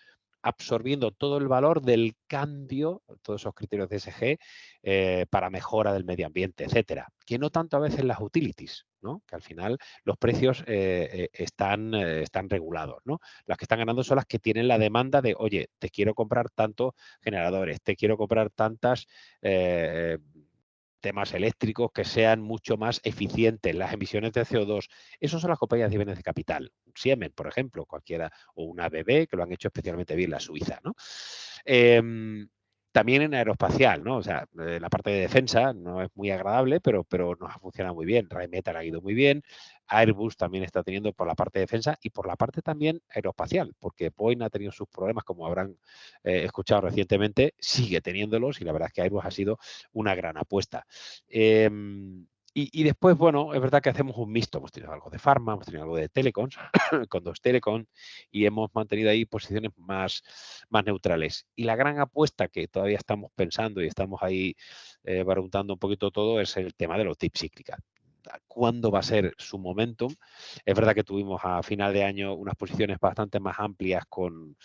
absorbiendo todo el valor del cambio, todos esos criterios de ESG, para mejora del medio ambiente, etcétera. Que no tanto a veces las utilities, ¿no? Que al final los precios están regulados, ¿no? Las que están ganando son las que tienen la demanda de, oye, te quiero comprar tantos generadores, te quiero comprar tantas temas eléctricos que sean mucho más eficientes, las emisiones de CO2. Esas son las compañías de bienes de capital. Siemens, por ejemplo, cualquiera, o una ABB, que lo han hecho especialmente bien, la Suiza, ¿no? También en aeroespacial, ¿no? O sea, la parte de defensa no es muy agradable, pero nos ha funcionado muy bien. Rheinmetall ha ido muy bien. Airbus también está teniendo por la parte de defensa y por la parte también aeroespacial, porque Boeing ha tenido sus problemas, como habrán escuchado recientemente, sigue teniéndolos y la verdad es que Airbus ha sido una gran apuesta. Y después, bueno, es verdad que hacemos un mixto. Hemos tenido algo de Pharma, hemos tenido algo de Telecoms, con dos Telecom, y hemos mantenido ahí posiciones más neutrales. Y la gran apuesta que todavía estamos pensando y estamos ahí barruntando un poquito todo es el tema de los tips cíclicas. ¿Cuándo va a ser su momentum? Es verdad que tuvimos a final de año unas posiciones bastante más amplias con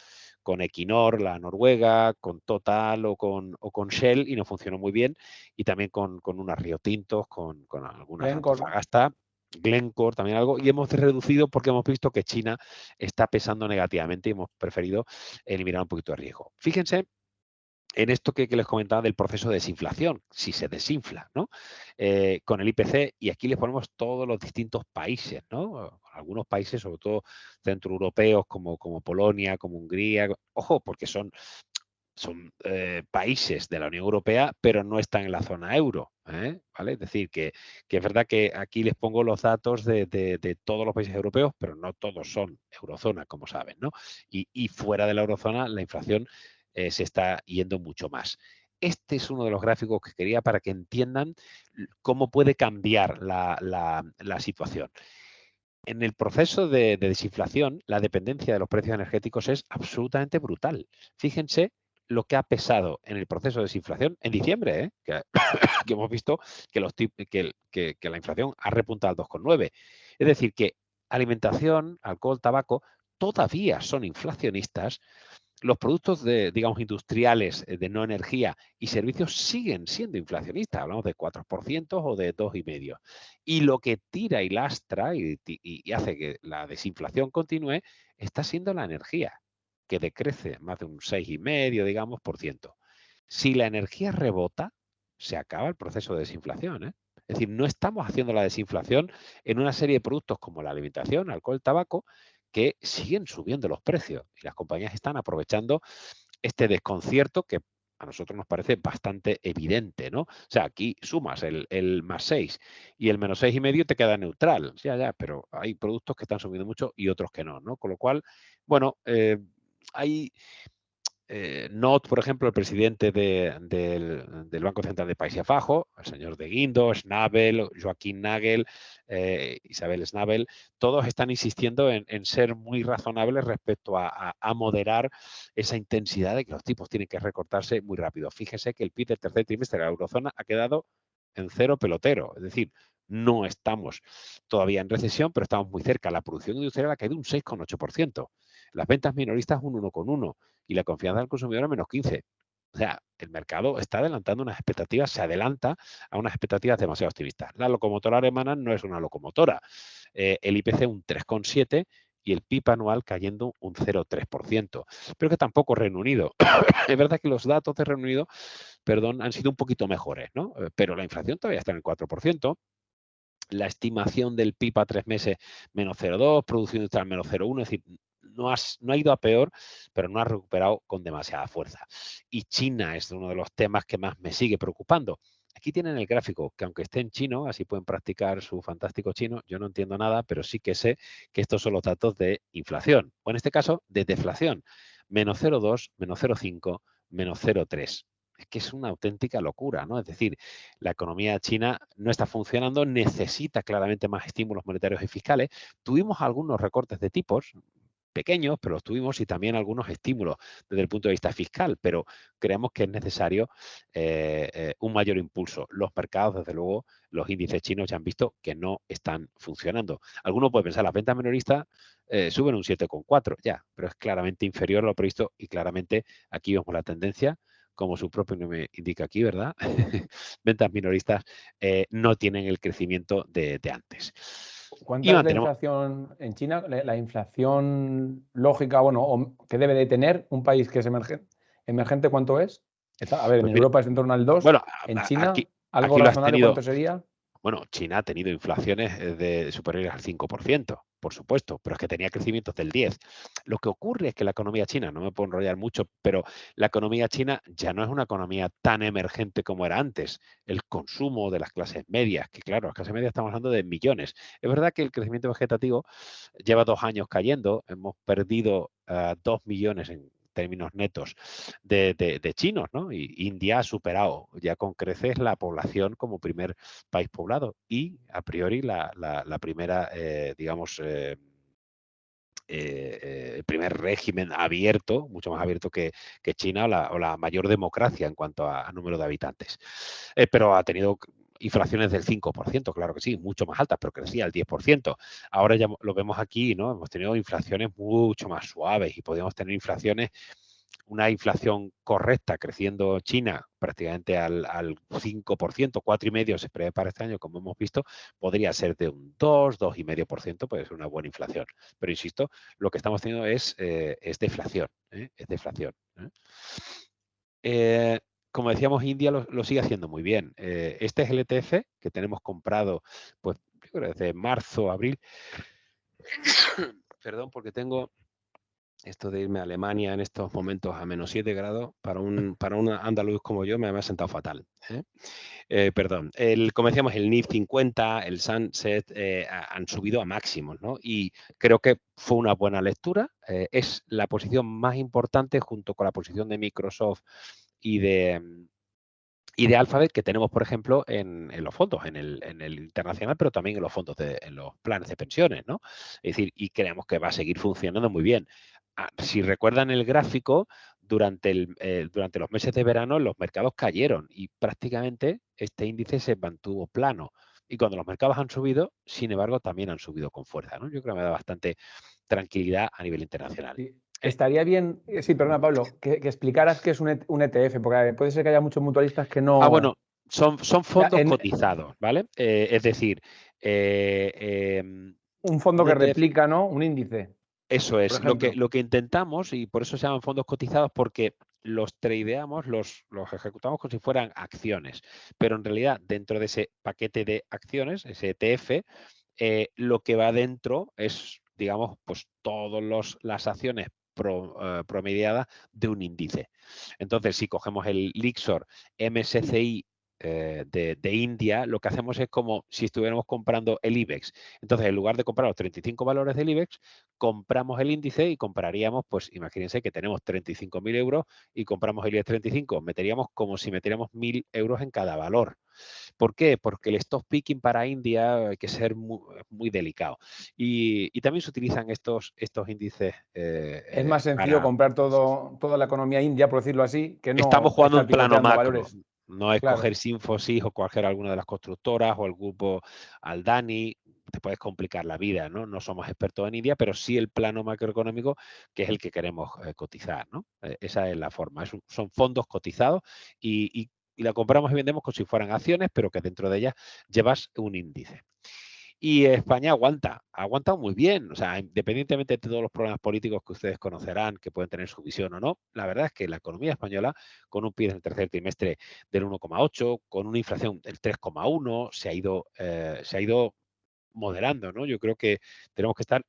Equinor, la noruega, con Total o con Shell y no funcionó muy bien. Y también con unas Río Tintos, con algunas Antofagasta, Glencore también algo. Y hemos reducido porque hemos visto que China está pesando negativamente y hemos preferido eliminar un poquito de riesgo. Fíjense en esto que les comentaba del proceso de desinflación, si se desinfla, ¿no? Con el IPC, y aquí les ponemos todos los distintos países, ¿no? Algunos países, sobre todo centroeuropeos, como Polonia, como Hungría, ojo, porque son países de la Unión Europea, pero no están en la zona euro, ¿vale? Es decir, que es verdad que aquí les pongo los datos de todos los países europeos, pero no todos son eurozona, como saben, ¿no? Y fuera de la eurozona, la inflación se está yendo mucho más. Este es uno de los gráficos que quería para que entiendan cómo puede cambiar la situación. En el proceso de desinflación, la dependencia de los precios energéticos es absolutamente brutal. Fíjense lo que ha pesado en el proceso de desinflación en diciembre, que hemos visto que la inflación ha repuntado al 2,9. Es decir, que alimentación, alcohol, tabaco, todavía son inflacionistas. Los productos digamos, industriales de no energía y servicios siguen siendo inflacionistas. Hablamos de 4% o de 2,5%. Y lo que tira y lastra y hace que la desinflación continúe está siendo la energía. que decrece más de un 6,5, digamos, por ciento. Si la energía rebota, se acaba el proceso de desinflación, ¿eh? Es decir, no estamos haciendo la desinflación en una serie de productos como la alimentación, alcohol, tabaco, que siguen subiendo los precios y las compañías están aprovechando este desconcierto que a nosotros nos parece bastante evidente, ¿no? O sea, aquí sumas el más 6 y el menos 6,5 te queda neutral. Ya, pero hay productos que están subiendo mucho y otros que no, ¿no? Con lo cual, bueno, hay Not, por ejemplo, el presidente del Banco Central de Países Bajos, el señor de Guindos, Schnabel, Joaquín Nagel, Isabel Schnabel, todos están insistiendo en ser muy razonables respecto a moderar esa intensidad de que los tipos tienen que recortarse muy rápido. Fíjese que el PIB del tercer trimestre de la eurozona ha quedado en cero pelotero, es decir, no estamos todavía en recesión, pero estamos muy cerca. La producción industrial ha caído un 6,8%. Las ventas minoristas un 1,1% y la confianza del consumidor menos 15. O sea, el mercado está adelantando unas expectativas, se adelanta a unas expectativas demasiado optimistas. La locomotora alemana no es una locomotora. El IPC un 3,7 y el PIB anual cayendo un 0,3%. Pero que tampoco Reino Unido. Es verdad que los datos de Reino Unido, han sido un poquito mejores, ¿no? Pero la inflación todavía está en el 4%. La estimación del PIB a 3 meses menos 0,2, producción industrial menos 0,1, es decir, no ha ido a peor, pero no ha recuperado con demasiada fuerza. Y China es uno de los temas que más me sigue preocupando. Aquí tienen el gráfico, que aunque esté en chino, así pueden practicar su fantástico chino, yo no entiendo nada, pero sí que sé que estos son los datos de inflación, o en este caso, de deflación. Menos 0,2, menos 0,5, menos 0,3. Es que es una auténtica locura, ¿no? Es decir, la economía china no está funcionando, necesita claramente más estímulos monetarios y fiscales. Tuvimos algunos recortes de tipos, pequeños, pero los tuvimos, y también algunos estímulos desde el punto de vista fiscal, pero creemos que es necesario un mayor impulso. Los mercados, desde luego, los índices chinos ya han visto que no están funcionando. Algunos pueden pensar, las ventas minoristas suben un 7,4, ya, pero es claramente inferior a lo previsto y claramente aquí vemos la tendencia, como su propio nombre indica aquí, ¿verdad? Ventas minoristas no tienen el crecimiento de antes. ¿Cuánta es la inflación en China? La inflación lógica, bueno, que debe de tener un país que es emergente, ¿cuánto es? A ver, pues en Europa es en torno al 2. Bueno, en China, ¿algo razonable cuánto sería? Bueno, China ha tenido inflaciones superiores al 5%, por supuesto, pero es que tenía crecimientos del 10%. Lo que ocurre es que la economía china, no me puedo enrollar mucho, pero la economía china ya no es una economía tan emergente como era antes. El consumo de las clases medias, que claro, las clases medias estamos hablando de millones. Es verdad que el crecimiento vegetativo lleva 2 años cayendo, hemos perdido 2 millones en términos netos de chinos, ¿no? Y India ha superado ya con creces la población como primer país poblado y a priori la primera, el primer régimen abierto, mucho más abierto que China, o la mayor democracia en cuanto a número de habitantes. Pero ha tenido inflaciones del 5%, claro que sí, mucho más altas, pero crecía al 10%. Ahora ya lo vemos aquí, ¿no? Hemos tenido inflaciones mucho más suaves y podríamos tener una inflación correcta creciendo China prácticamente al 5%, 4,5% se prevé para este año, como hemos visto, podría ser de un 2, 2,5%, puede ser una buena inflación. Pero insisto, lo que estamos teniendo es deflación, es deflación. Como decíamos, India lo sigue haciendo muy bien. Este es el ETF que tenemos comprado, pues, yo creo desde marzo, abril. Perdón, porque tengo esto de irme a Alemania en estos momentos a menos 7 grados, para un andaluz como yo me ha sentado fatal. Perdón. Como decíamos, el NIF 50, el Sunset han subido a máximos, ¿no? Y creo que fue una buena lectura. Es la posición más importante junto con la posición de Microsoft y de Alphabet que tenemos, por ejemplo, en los fondos, en el internacional, pero también en los fondos, en los planes de pensiones, ¿no? Es decir, y creemos que va a seguir funcionando muy bien. Si recuerdan el gráfico, durante los meses de verano los mercados cayeron y prácticamente este índice se mantuvo plano. Y cuando los mercados han subido, sin embargo, también han subido con fuerza, ¿no? Yo creo que me da bastante tranquilidad a nivel internacional. Sí. Estaría bien, sí, perdona Pablo, que explicaras qué es un ETF, porque puede ser que haya muchos mutualistas que no... bueno, son fondos cotizados, ¿vale? Es decir... un fondo que replica, ¿no? Un índice. Eso por es, ejemplo. lo que intentamos, y por eso se llaman fondos cotizados, porque los tradeamos, los ejecutamos como si fueran acciones, pero en realidad dentro de ese paquete de acciones, ese ETF, lo que va dentro es, digamos, pues todas las acciones promediadas de un índice. Entonces, si cogemos el Lyxor MSCI de India, lo que hacemos es como si estuviéramos comprando el IBEX. Entonces, en lugar de comprar los 35 valores del IBEX, compramos el índice y compraríamos, pues imagínense que tenemos 35.000 euros y compramos el IBEX 35, meteríamos como si metiéramos 1.000 euros en cada valor. ¿Por qué? Porque el stock picking para India hay que ser muy delicado. Y también se utilizan estos índices Es más sencillo para... comprar toda la economía india, por decirlo así, que Estamos no jugando estar en plano picoteando macro, valores. no es Claro. coger Infosys o coger alguna de las constructoras o el grupo Aldani, te puedes complicar la vida, ¿no? No somos expertos en India, pero sí el plano macroeconómico, que es el que queremos cotizar, ¿no? Esa es la forma, son fondos cotizados y la compramos y vendemos como si fueran acciones, pero que dentro de ellas llevas un índice. Y España aguanta, ha aguantado muy bien. O sea, independientemente de todos los problemas políticos que ustedes conocerán, que pueden tener su visión o no, la verdad es que la economía española, con un PIB en el tercer trimestre del 1,8, con una inflación del 3,1, se ha ido moderando, ¿no? Yo creo que tenemos que estar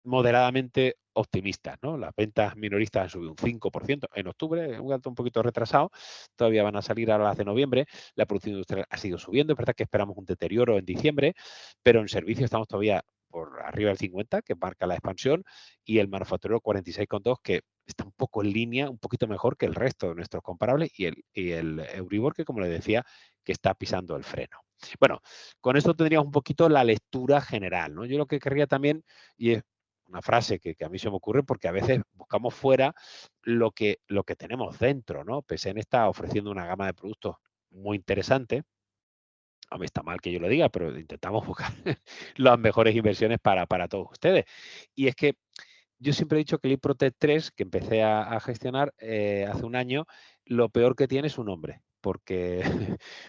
moderadamente optimistas, ¿no? Las ventas minoristas han subido un 5% en octubre, un dato un poquito retrasado, todavía van a salir ahora las de noviembre, la producción industrial ha seguido subiendo, es verdad que esperamos un deterioro en diciembre, pero en servicio estamos todavía por arriba del 50, que marca la expansión, y el manufacturero 46,2, que está un poco en línea, un poquito mejor que el resto de nuestros comparables, y el Euribor, que como les decía, que está pisando el freno. Bueno, con esto tendríamos un poquito la lectura general, ¿no? Yo lo que querría también, y es una frase que a mí se me ocurre porque a veces buscamos fuera lo que tenemos dentro, ¿no? PSN está ofreciendo una gama de productos muy interesante. A mí está mal que yo lo diga, pero intentamos buscar las mejores inversiones para todos ustedes. Y es que yo siempre he dicho que el iProtect 3, que empecé a gestionar hace un año, lo peor que tiene es su nombre, porque,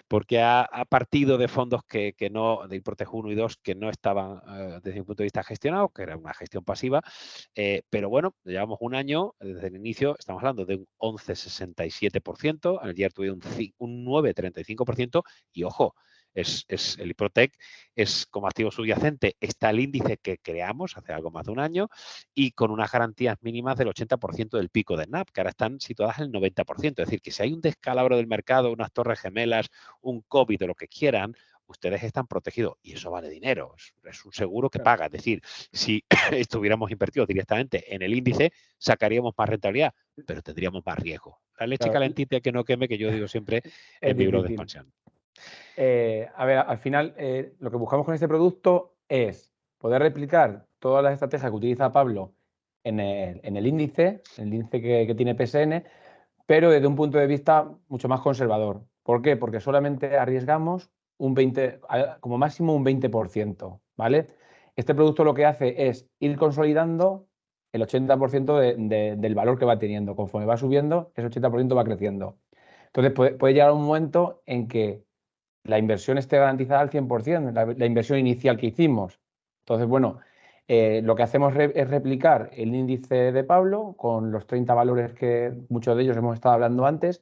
porque ha partido de fondos que no, de iProtect 1 y 2, que no estaban desde mi punto de vista gestionados, que era una gestión pasiva. Pero bueno, llevamos un año, desde el inicio, estamos hablando de un 11,67%, ayer tuve un 9,35%, y ojo, el Iprotec es como activo subyacente, está el índice que creamos hace algo más de un año y con unas garantías mínimas del 80% del pico de SNAP, que ahora están situadas en el 90%. Es decir, que si hay un descalabro del mercado, unas torres gemelas, un COVID o lo que quieran, ustedes están protegidos y eso vale dinero, es un seguro que paga. Es decir, si estuviéramos invertidos directamente en el índice, sacaríamos más rentabilidad, pero tendríamos más riesgo. La leche Claro, calentita que no queme, que yo digo siempre es en mi libro de difícil. expansión. A ver, al final, lo que buscamos con este producto es poder replicar todas las estrategias que utiliza Pablo en el índice que tiene PSN, pero desde un punto de vista mucho más conservador. ¿Por qué? Porque solamente arriesgamos como máximo un 20%, ¿vale? Este producto lo que hace es ir consolidando el 80% del valor que va teniendo. Conforme va subiendo, ese 80% va creciendo. Entonces puede llegar un momento en que la inversión esté garantizada al 100%, la inversión inicial que hicimos. Entonces, bueno, lo que hacemos es replicar el índice de Pablo con los 30 valores que muchos de ellos hemos estado hablando antes,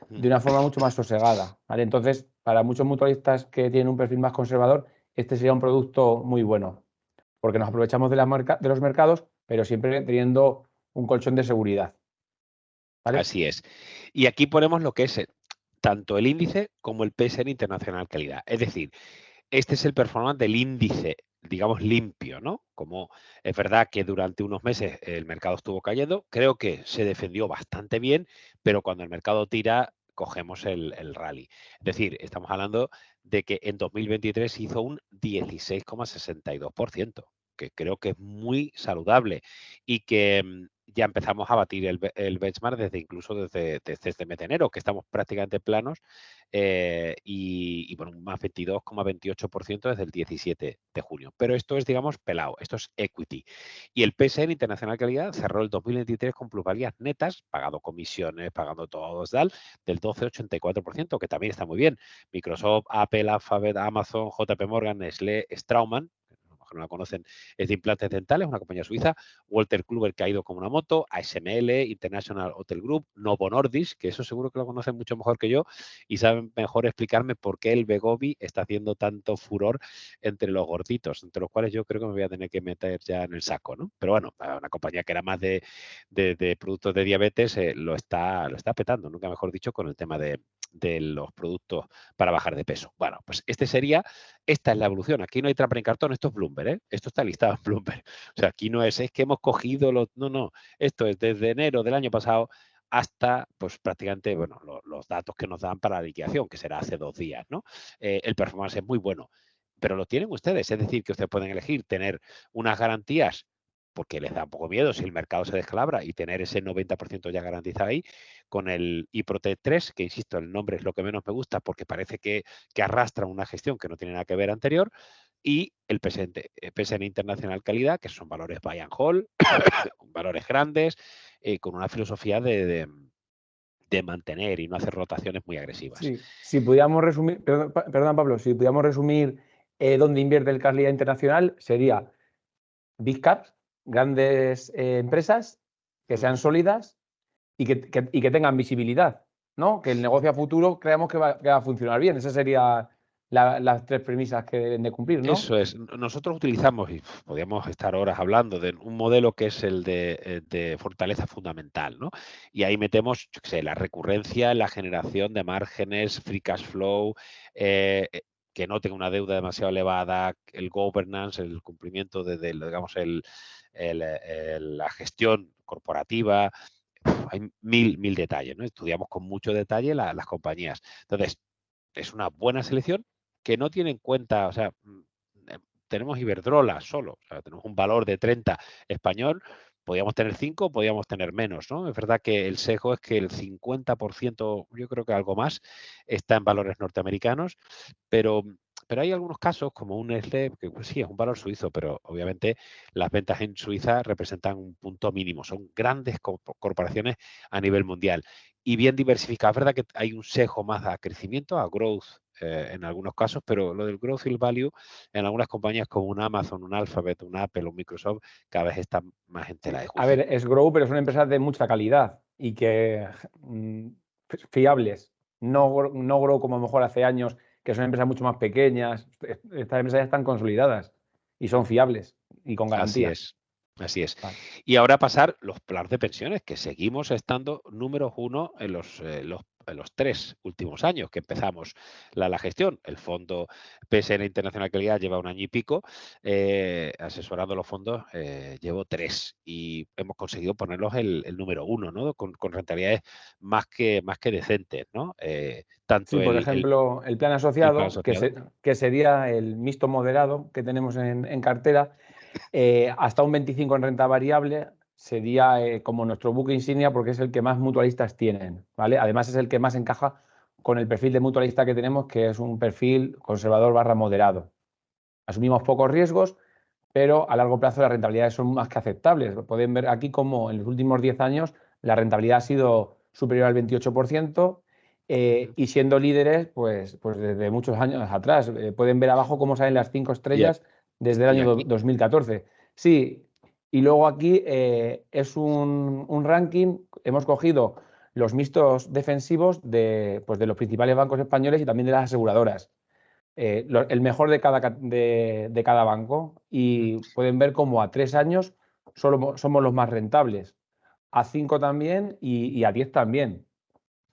de una forma mucho más sosegada, ¿vale? Entonces, para muchos mutualistas que tienen un perfil más conservador, este sería un producto muy bueno, porque nos aprovechamos de los mercados, pero siempre teniendo un colchón de seguridad, ¿vale? Así es. Y aquí ponemos lo que es tanto el índice como el PSN Internacional Calidad. Es decir, este es el performance del índice, digamos, limpio, ¿no? Como es verdad que durante unos meses el mercado estuvo cayendo, creo que se defendió bastante bien, pero cuando el mercado tira, cogemos el rally. Es decir, estamos hablando de que en 2023 hizo un 16,62%, que creo que es muy saludable y que ya empezamos a batir el benchmark desde este mes de enero, que estamos prácticamente planos, y bueno, un más 22,28% desde el 17 de junio. Pero esto es, digamos, pelado, esto es equity. Y el PSN Internacional Calidad cerró el 2023 con plusvalías netas, pagando comisiones, pagando todo, tal, del 12,84%, que también está muy bien. Microsoft, Apple, Alphabet, Amazon, JP Morgan, Nestlé, Straumann, que no la conocen, es de implantes dentales, una compañía suiza. Wolters Kluwer, que ha ido como una moto. ASML, International Hotel Group. Novo Nordisk, que eso seguro que lo conocen mucho mejor que yo y saben mejor explicarme por qué el Wegovy está haciendo tanto furor entre los gorditos, entre los cuales yo creo que me voy a tener que meter ya en el saco, ¿no? Pero bueno, una compañía que era más de productos de diabetes lo está petando, nunca mejor dicho, con el tema de los productos para bajar de peso. Bueno, pues esta es la evolución. Aquí no hay trampa en cartón, esto es Bloomberg, ¿eh? Esto está listado en Bloomberg. O sea, aquí no es que hemos cogido no, esto es desde enero del año pasado hasta, pues prácticamente, bueno, los datos que nos dan para la liquidación, que será hace 2 días, ¿no? El performance es muy bueno, pero lo tienen ustedes, es decir, que ustedes pueden elegir tener unas garantías porque les da un poco miedo si el mercado se descalabra y tener ese 90% ya garantizado ahí, con el iProtect 3, que insisto, el nombre es lo que menos me gusta porque parece que arrastra una gestión que no tiene nada que ver anterior, y el PSN Internacional Calidad, que son valores buy and hold, valores grandes, con una filosofía de mantener y no hacer rotaciones muy agresivas. Sí, si pudiéramos resumir, perdón Pablo, si pudiéramos resumir dónde invierte el Calidad Internacional, sería Big Caps, grandes empresas que sean sólidas y que tengan visibilidad, ¿no? Que el negocio a futuro creamos que va a funcionar bien. Esas serían las 3 premisas que deben de cumplir, ¿no? Eso es. Nosotros utilizamos, y podríamos estar horas hablando, de un modelo que es el de fortaleza fundamental, ¿no? Y ahí metemos, yo qué sé, la recurrencia, la generación de márgenes, free cash flow, que no tenga una deuda demasiado elevada, el governance, el cumplimiento digamos, la gestión corporativa. Hay mil detalles, ¿no? Estudiamos con mucho detalle las compañías. Entonces, es una buena selección que no tiene en cuenta, o sea, tenemos Iberdrola solo, o sea, tenemos un valor de 30 español, podíamos tener 5, podíamos tener menos, ¿no? Es verdad que el sesgo es que el 50%, yo creo que algo más, está en valores norteamericanos, pero hay algunos casos, como un Nestlé, que pues sí, es un valor suizo, pero obviamente las ventas en Suiza representan un punto mínimo. Son grandes corporaciones a nivel mundial y bien diversificadas. Es verdad que hay un sesgo más a crecimiento, a growth en algunos casos, pero lo del growth y el value en algunas compañías como un Amazon, un Alphabet, un Apple, un Microsoft, cada vez están más en tela de juicio. A ver, es grow, pero son empresas de mucha calidad y que fiables. No grow como a lo mejor hace años, que son empresas mucho más pequeñas. Estas empresas ya están consolidadas y son fiables y con garantía. Así es. Vale. Y ahora pasar los planes de pensiones, que seguimos estando números 1 en los 3 últimos años que empezamos la gestión. El fondo PSN Internacional Calidad lleva 1 año y pico, asesorando los fondos llevo 3 y hemos conseguido ponerlos el número 1, ¿no? Con rentabilidades más que decentes, ¿no? Tanto sí, por ejemplo, el plan asociado, que sería el mixto moderado que tenemos en cartera, hasta un 25 en renta variable sería como nuestro buque insignia porque es el que más mutualistas tienen, ¿vale? Además es el que más encaja con el perfil de mutualista que tenemos, que es un perfil conservador / moderado. Asumimos pocos riesgos, pero a largo plazo las rentabilidades son más que aceptables. Pueden ver aquí cómo en los últimos 10 años la rentabilidad ha sido superior al 28%, y siendo líderes pues desde muchos años atrás. Pueden ver abajo cómo salen las 5 estrellas desde el año 2014. Sí, y luego aquí es un ranking, hemos cogido los mixtos defensivos de los principales bancos españoles y también de las aseguradoras. El mejor de cada banco, y pueden ver cómo a 3 años somos los más rentables, a 5 también y a 10 también.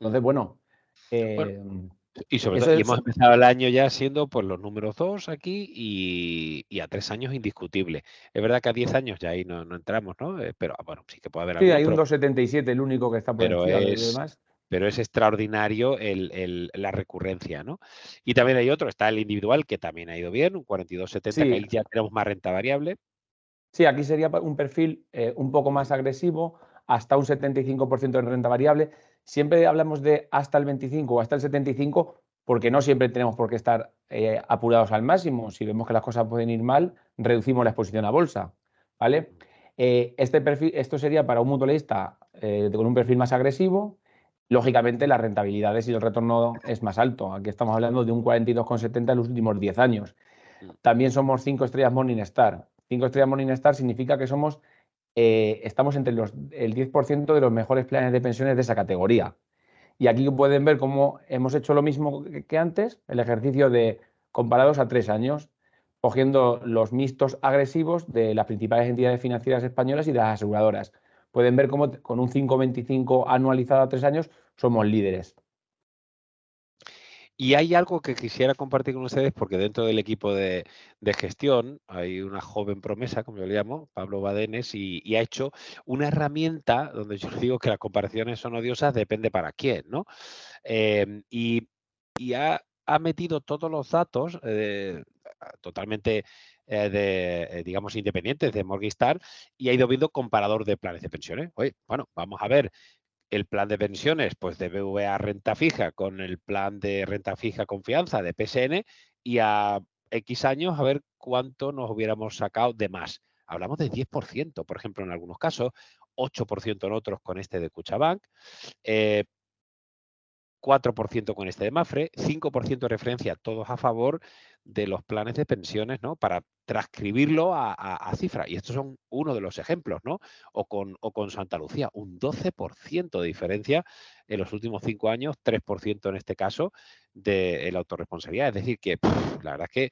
Entonces, bueno, y sobre todo, y hemos empezado el año ya siendo pues los números 2 aquí y a 3 años indiscutible. Es verdad que a 10 años ya ahí no entramos, ¿no? Pero bueno, sí que puede haber sí, alguno. hay un 2,77, el único que está por encima de los demás. Pero es extraordinario la recurrencia, ¿no? Y también hay otro, está el individual, que también ha ido bien, un 42,70, Sí. que ahí ya tenemos más renta variable. Sí, aquí sería un perfil un poco más agresivo, hasta un 75% en renta variable. Siempre hablamos de hasta el 25 o hasta el 75 porque no siempre tenemos por qué estar apurados al máximo. Si vemos que las cosas pueden ir mal, reducimos la exposición a bolsa, ¿vale? Este perfil, esto sería para un mutualista con un perfil más agresivo. Lógicamente, las rentabilidades y el retorno es más alto. Aquí estamos hablando de un 42,70 en los últimos 10 años. Mm. También somos 5 estrellas Morningstar. 5 estrellas Morningstar significa que estamos entre el 10% de los mejores planes de pensiones de esa categoría. Y aquí pueden ver cómo hemos hecho lo mismo que antes, el ejercicio de comparados a 3 años, cogiendo los mixtos agresivos de las principales entidades financieras españolas y de las aseguradoras. Pueden ver cómo con un 5,25 anualizado a 3 años somos líderes. Y hay algo que quisiera compartir con ustedes, porque dentro del equipo de gestión hay una joven promesa, como yo le llamo, Pablo Badenes, y ha hecho una herramienta donde yo digo que las comparaciones son odiosas, depende para quién, ¿no? Y ha metido todos los datos totalmente digamos, independientes de Morningstar y ha ido viendo comparador de planes de pensiones. Oye, bueno, vamos a ver el plan de pensiones pues de BVA renta fija con el plan de renta fija confianza de PSN y a X años a ver cuánto nos hubiéramos sacado de más. Hablamos de 10%, por ejemplo, en algunos casos, 8% en otros con este de Cuchabank, 4% con este de Mafre, 5% de referencia, todos a favor de los planes de pensiones, ¿no? Para transcribirlo a cifra. Y estos son uno de los ejemplos, ¿no? O con Santa Lucía, un 12% de diferencia en los últimos 5 años, 3% en este caso, de la autorresponsabilidad. Es decir, que la verdad es que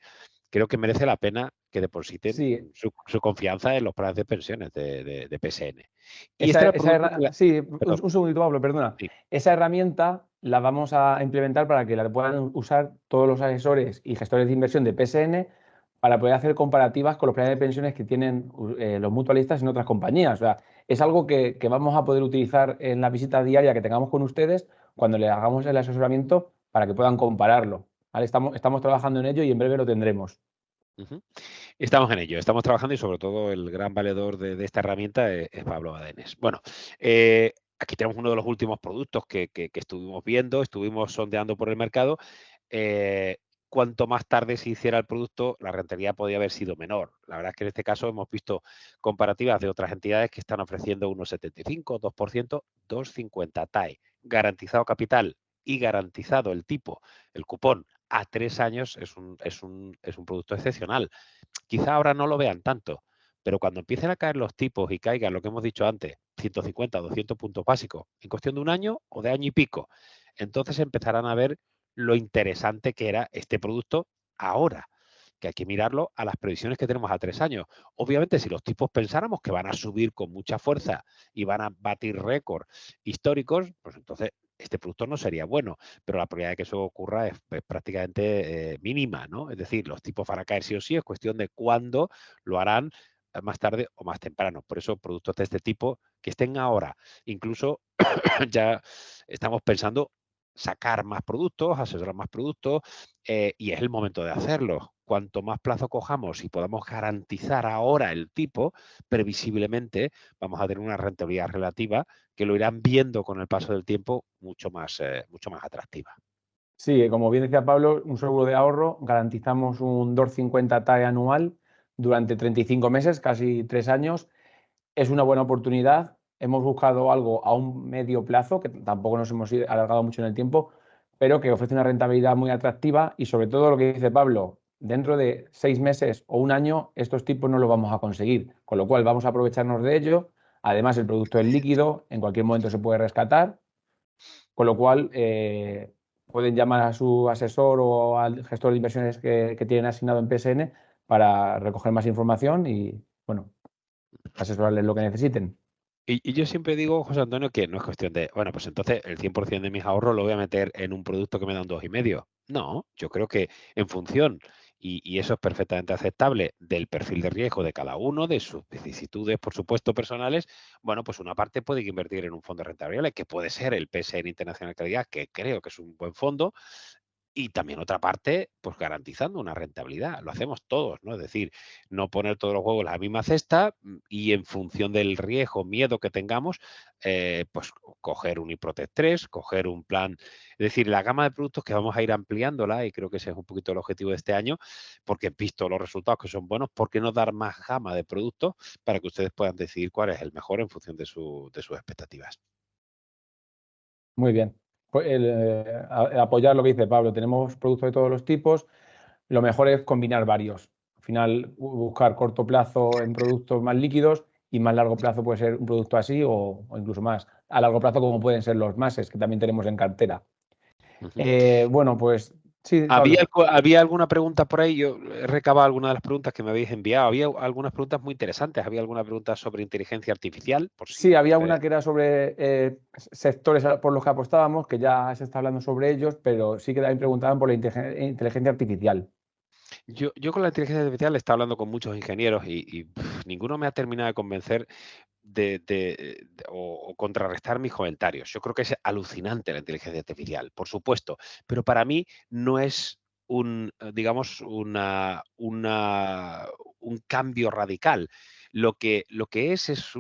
creo que merece la pena que Sí, depositen su confianza en los planes de pensiones de PSN. Y este era el producto que sí, perdón, un segundito, Pablo, perdona. sí. Esa herramienta la vamos a implementar para que la puedan usar todos los asesores y gestores de inversión de PSN para poder hacer comparativas con los planes de pensiones que tienen los mutualistas en otras compañías. O sea, es algo que vamos a poder utilizar en la visita diaria que tengamos con ustedes cuando le hagamos el asesoramiento para que puedan compararlo. ¿Vale? Estamos trabajando en ello y en breve lo tendremos. Ujú. Estamos en ello, estamos trabajando y sobre todo el gran valedor de esta herramienta es Pablo Badenes. Bueno, aquí tenemos uno de los últimos productos que estuvimos viendo, estuvimos sondeando por el mercado. Eh, Cuanto más tarde se hiciera el producto, la rentabilidad podía haber sido menor. La verdad es que en este caso hemos visto comparativas de otras entidades que están ofreciendo 1,75, 2%, 2,50 TAE, garantizado capital y garantizado el tipo, el cupón a 3 años es un producto excepcional. Quizá ahora no lo vean tanto, pero cuando empiecen a caer los tipos y caigan lo que hemos dicho antes, 150, 200 puntos básicos, en cuestión de un año o de año y pico, entonces empezarán a ver lo interesante que era este producto ahora, que hay que mirarlo a las previsiones que tenemos a 3 años. Obviamente, si los tipos pensáramos que van a subir con mucha fuerza y van a batir récords históricos, pues entonces este producto no sería bueno, pero la probabilidad de que eso ocurra es prácticamente mínima, ¿no? Es decir, los tipos van a caer sí o sí, es cuestión de cuándo lo harán más tarde o más temprano. Por eso, productos de este tipo que estén ahora, incluso ya estamos pensando sacar más productos, asesorar más productos, y es el momento de hacerlo. Cuanto más plazo cojamos y podamos garantizar ahora el tipo, previsiblemente vamos a tener una rentabilidad relativa que lo irán viendo con el paso del tiempo mucho más atractiva. Sí, como bien decía Pablo, un seguro de ahorro, garantizamos un 2,50 TAE anual durante 35 meses, casi 3 años. Es una buena oportunidad. Hemos buscado algo a un medio plazo, que tampoco nos hemos alargado mucho en el tiempo, pero que ofrece una rentabilidad muy atractiva y sobre todo lo que dice Pablo, dentro de 6 meses o un año estos tipos no los vamos a conseguir, con lo cual vamos a aprovecharnos de ello. Además, el producto es líquido, en cualquier momento se puede rescatar, con lo cual pueden llamar a su asesor o al gestor de inversiones que tienen asignado en PSN para recoger más información y, bueno, asesorarles lo que necesiten. Y yo siempre digo, José Antonio, que no es cuestión de, bueno, pues entonces el 100% de mis ahorros lo voy a meter en un producto que me da un 2,5. No, yo creo que en función, y eso es perfectamente aceptable, del perfil de riesgo de cada uno, de sus vicisitudes, por supuesto, personales, bueno, pues una parte puede invertir en un fondo de renta variable, que puede ser el PSN Internacional Calidad, que creo que es un buen fondo, y también otra parte, pues garantizando una rentabilidad. Lo hacemos todos, ¿no? Es decir, no poner todos los huevos en la misma cesta y en función del riesgo, miedo que tengamos, pues coger un Iprotec 3, coger un plan. Es decir, la gama de productos que vamos a ir ampliándola, y creo que ese es un poquito el objetivo de este año, porque visto los resultados que son buenos, ¿por qué no dar más gama de productos para que ustedes puedan decidir cuál es el mejor en función de sus expectativas? Muy bien. Pues apoyar lo que dice Pablo. Tenemos productos de todos los tipos. lo mejor es combinar varios. Al final, buscar corto plazo en productos más líquidos y más largo plazo puede ser un producto así o incluso más. A largo plazo, como pueden ser los MASes, que también tenemos en cartera. Ujú. Bueno, pues sí, Había, Pablo. había alguna pregunta por ahí, yo he recabado algunas de las preguntas que me habéis enviado. Había algunas preguntas muy interesantes. Había alguna pregunta sobre inteligencia artificial, por Sí, si había una que era sobre sectores por los que apostábamos, que ya se está hablando sobre ellos, pero sí que también preguntaban por la inteligencia artificial. yo con la inteligencia artificial he estado hablando con muchos ingenieros y ninguno me ha terminado de convencer o contrarrestar mis comentarios. Yo creo que es alucinante la inteligencia artificial, por supuesto, pero para mí no es digamos, un cambio radical. Lo que es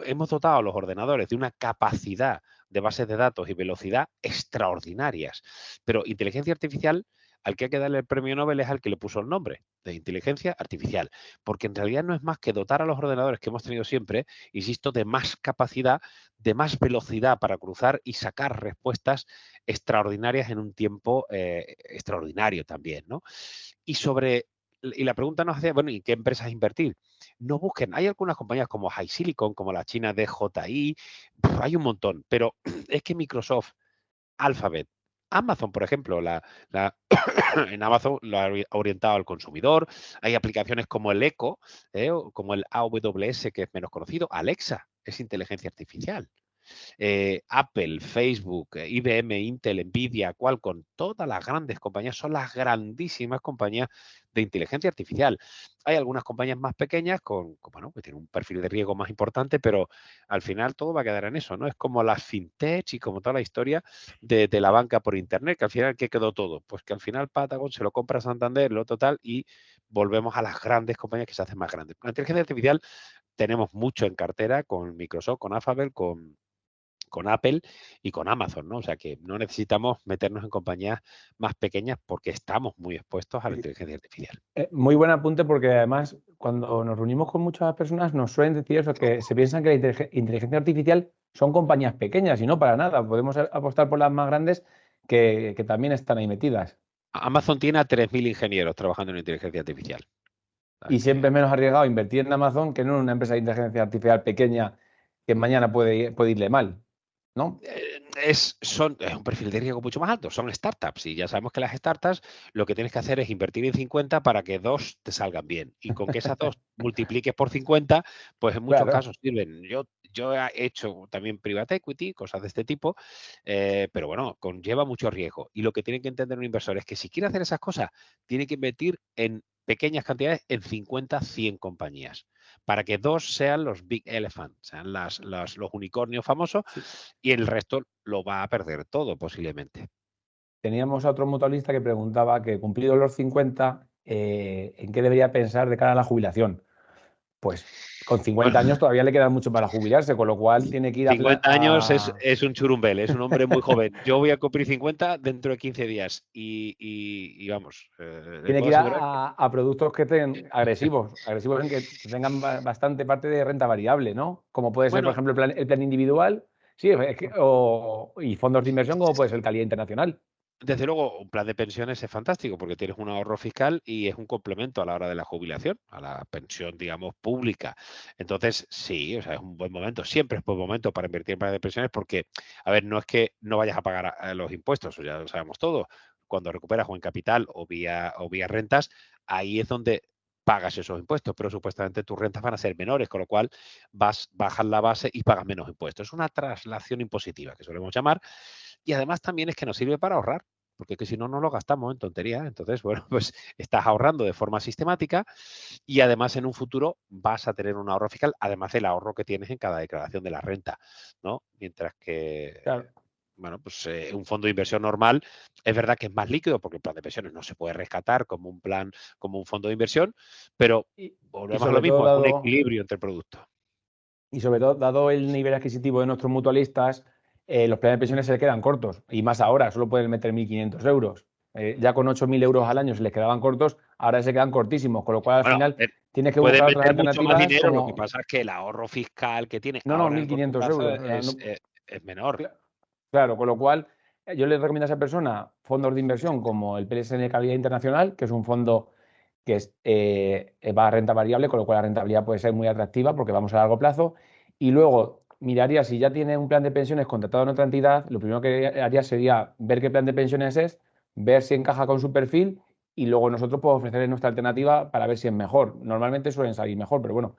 hemos dotado a los ordenadores de una capacidad de bases de datos y velocidad extraordinarias, pero inteligencia artificial, al que hay que darle el premio Nobel es al que le puso el nombre de inteligencia artificial, porque en realidad no es más que dotar a los ordenadores que hemos tenido siempre, insisto, de más capacidad, de más velocidad para cruzar y sacar respuestas extraordinarias en un tiempo extraordinario también, ¿no? Y la pregunta nos hace, bueno, ¿y qué empresas invertir? No busquen, hay algunas compañías como High Silicon, como la china DJI, hay un montón, pero es que Microsoft, Alphabet, Amazon, por ejemplo, en Amazon lo ha orientado al consumidor. Hay aplicaciones como el Echo, o como el AWS, que es menos conocido. Alexa es inteligencia artificial. Apple, Facebook, IBM, Intel, Nvidia, Qualcomm, todas las grandes compañías son las grandísimas compañías de inteligencia artificial. Hay algunas compañías más pequeñas bueno, que tienen un perfil de riesgo más importante, pero al final todo va a quedar en eso, ¿no? Es como las fintech y como toda la historia de la banca por internet, que al final, ¿qué quedó todo? Pues que al final Patagon se lo compra Santander, lo total, y volvemos a las grandes compañías que se hacen más grandes. La inteligencia artificial tenemos mucho en cartera con Microsoft, con Alphabet, con Apple y con Amazon, ¿no? O sea que no necesitamos meternos en compañías más pequeñas porque estamos muy expuestos a la inteligencia artificial. Muy buen apunte porque además cuando nos reunimos con muchas personas nos suelen decir eso, que se piensan que la inteligencia artificial son compañías pequeñas y no para nada. Podemos apostar por las más grandes que también están ahí metidas. Amazon tiene a 3.000 ingenieros trabajando en inteligencia artificial. O sea Y siempre que, es menos arriesgado invertir en Amazon que no en una empresa de inteligencia artificial pequeña que mañana puede irle mal, ¿no? es un perfil de riesgo mucho más alto. Son startups y ya sabemos que las startups lo que tienes que hacer es invertir en 50 para que dos te salgan bien. Y con que esas dos multipliques por 50, pues en muchos Claro. casos sirven. Yo he hecho también private equity, cosas de este tipo, pero bueno, conlleva mucho riesgo. Y lo que tiene que entender un inversor es que si quiere hacer esas cosas, tiene que invertir en pequeñas cantidades en 50, 100 compañías, para que dos sean los big elephants, sean los unicornios famosos, Sí. y el resto lo va a perder todo posiblemente. Teníamos a otro mutualista que preguntaba que cumplidos los 50, ¿en qué debería pensar de cara a la jubilación? Pues con 50 Bueno, años todavía le queda mucho para jubilarse, con lo cual tiene que ir 50 años es un churumbel, es un hombre muy joven. Yo voy a cumplir 50 dentro de 15 días y vamos, le tiene que puedo ir asegurar que a productos que estén agresivos en que tengan bastante parte de renta variable, ¿no? Como puede ser, por bueno, ejemplo, el plan individual, sí, y fondos de inversión, como puede ser el Calidad Internacional. desde luego, un plan de pensiones es fantástico porque tienes un ahorro fiscal y es un complemento a la hora de la jubilación, a la pensión, digamos, pública. Entonces, sí, o sea, es un buen momento. Siempre es buen momento para invertir en planes de pensiones porque, a ver, no es que no vayas a pagar los impuestos, ya lo sabemos todos. Cuando recuperas o en capital o vía rentas, ahí es donde pagas esos impuestos, pero supuestamente tus rentas van a ser menores, con lo cual bajas la base y pagas menos impuestos. Es una traslación impositiva, que solemos llamar, y además también es que nos sirve para ahorrar, porque es que si no, no lo gastamos en tonterías. Entonces, bueno, pues estás ahorrando de forma sistemática y además en un futuro vas a tener un ahorro fiscal, además del ahorro que tienes en cada declaración de la renta, ¿no? Mientras que, Claro. bueno, pues un fondo de inversión normal es verdad que es más líquido porque el plan de pensiones no se puede rescatar como un plan, como un fondo de inversión, pero Y volvemos a lo sobre todo mismo, es un dado, equilibrio entre productos. y sobre todo, dado el nivel adquisitivo de nuestros mutualistas, los planes de pensiones se le quedan cortos. Y más ahora, solo pueden meter 1.500 euros. Ya con 8.000 euros al año se les quedaban cortos, ahora se quedan cortísimos. Con lo cual, al Bueno, final, tienes que pueden buscar otras meter mucho más alternativas dinero, lo que como. pasa es que el ahorro fiscal que tiene No, no, ahora en el mil corto quinientos plazo euros. O sea, es menor. claro, con lo cual, yo le recomiendo a esa persona fondos de inversión como el PLSN Calidad Internacional, que es un fondo que va a renta variable, con lo cual la rentabilidad puede ser muy atractiva porque vamos a largo plazo. Y luego miraría si ya tiene un plan de pensiones contratado en otra entidad, lo primero que haría sería ver qué plan de pensiones es, ver si encaja con su perfil y luego nosotros podemos ofrecerle nuestra alternativa para ver si es mejor. Normalmente suelen salir mejor, pero bueno,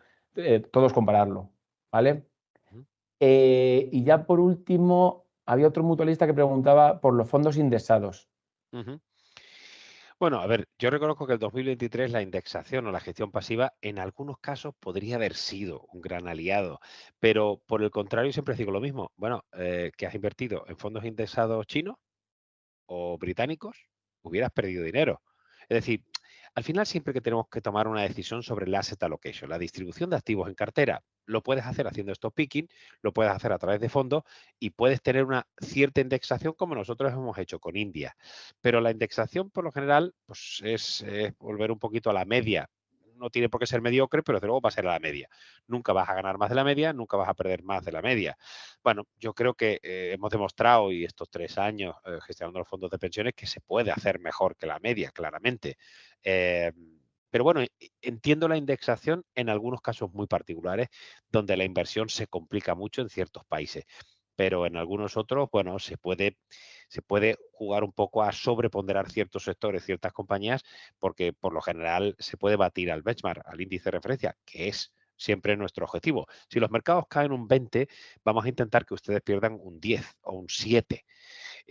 todos compararlo, ¿vale? Ujú. Y ya por último, había otro mutualista que preguntaba por los fondos indexados. Ujú. Bueno, a ver, yo reconozco que el 2023 la indexación o la gestión pasiva en algunos casos podría haber sido un gran aliado, pero por el contrario siempre digo lo mismo. Bueno, ¿que has invertido en fondos indexados chinos o británicos? Hubieras perdido dinero. Es decir, al final siempre que tenemos que tomar una decisión sobre el asset allocation, la distribución de activos en cartera, lo puedes hacer haciendo stock picking, lo puedes hacer a través de fondos y puedes tener una cierta indexación como nosotros hemos hecho con India. Pero la indexación, por lo general, pues es volver un poquito a la media. No tiene por qué ser mediocre, pero desde luego va a ser a la media. Nunca vas a ganar más de la media, nunca vas a perder más de la media. Bueno, yo creo que hemos demostrado, y estos 3 años gestionando los fondos de pensiones, que se puede hacer mejor que la media, claramente. Eh, pero bueno, entiendo la indexación en algunos casos muy particulares, donde la inversión se complica mucho en ciertos países. Pero en algunos otros, bueno, se puede jugar un poco a sobreponderar ciertos sectores, ciertas compañías, porque por lo general se puede batir al benchmark, al índice de referencia, que es siempre nuestro objetivo. Si los mercados caen un 20, vamos a intentar que ustedes pierdan un 10 o un 7.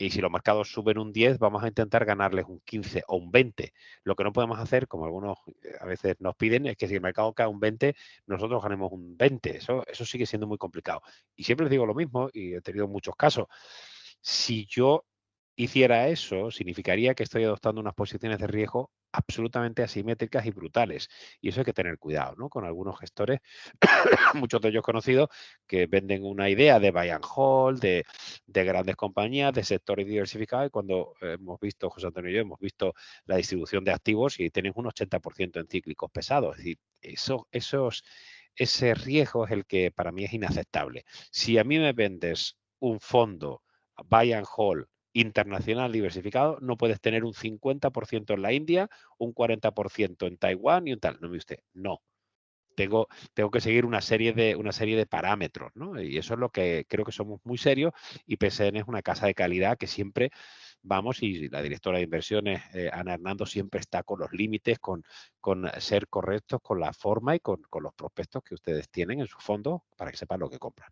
Y si los mercados suben un 10, vamos a intentar ganarles un 15 o un 20. Lo que no podemos hacer, como algunos a veces nos piden, es que si el mercado cae un 20, nosotros ganemos un 20. Eso sigue siendo muy complicado. Y siempre les digo lo mismo, y he tenido muchos casos. Si yo hiciera eso, significaría que estoy adoptando unas posiciones de riesgo absolutamente asimétricas y brutales. Y eso hay que tener cuidado, ¿no? Con algunos gestores, muchos de ellos conocidos, que venden una idea de buy and hold, de grandes compañías, de sectores diversificados, y cuando hemos visto, José Antonio y yo, hemos visto la distribución de activos y tienen un 80% en cíclicos pesados. Es decir, ese riesgo es el que para mí es inaceptable. Si a mí me vendes un fondo buy and hold internacional diversificado, no puedes tener un 50% en la India, un 40% en Taiwán y un tal. No, mire usted, no. Tengo que seguir una serie de parámetros, ¿no? Y eso es lo que creo que somos muy serios, y PSN es una casa de calidad que siempre vamos, y la directora de inversiones, Ana Hernando, siempre está con los límites, con ser correctos, con la forma y con los prospectos que ustedes tienen en sus fondos para que sepan lo que compran.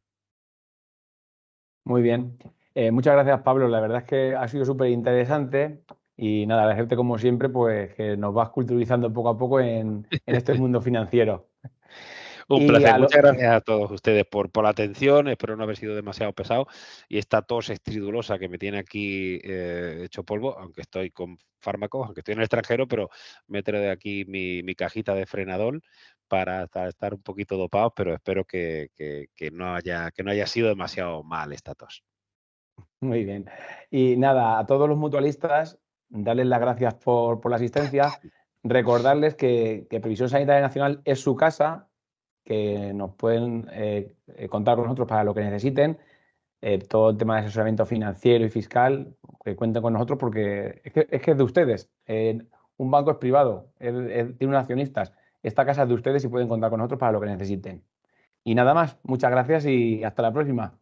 Muy bien. Muchas gracias, Pablo. La verdad es que ha sido súper interesante y nada, agradecerte como siempre, pues que nos vas culturizando poco a poco en este mundo financiero. Un Y placer. a Muchas lo- gracias a todos ustedes por la atención. Espero no haber sido demasiado pesado. Y esta tos estridulosa que me tiene aquí hecho polvo, aunque estoy con fármacos, aunque estoy en el extranjero, pero me trae de aquí mi cajita de Frenadol para estar un poquito dopado, pero espero que no haya sido demasiado mal esta tos. Muy bien. Y nada, a todos los mutualistas, darles las gracias por la asistencia, recordarles que Previsión Sanitaria Nacional es su casa, que nos pueden contar con nosotros para lo que necesiten, todo el tema de asesoramiento financiero y fiscal, que cuenten con nosotros porque es que es de ustedes. Un banco es privado, tiene unos accionistas. Esta casa es de ustedes y pueden contar con nosotros para lo que necesiten. Y nada más, muchas gracias y hasta la próxima.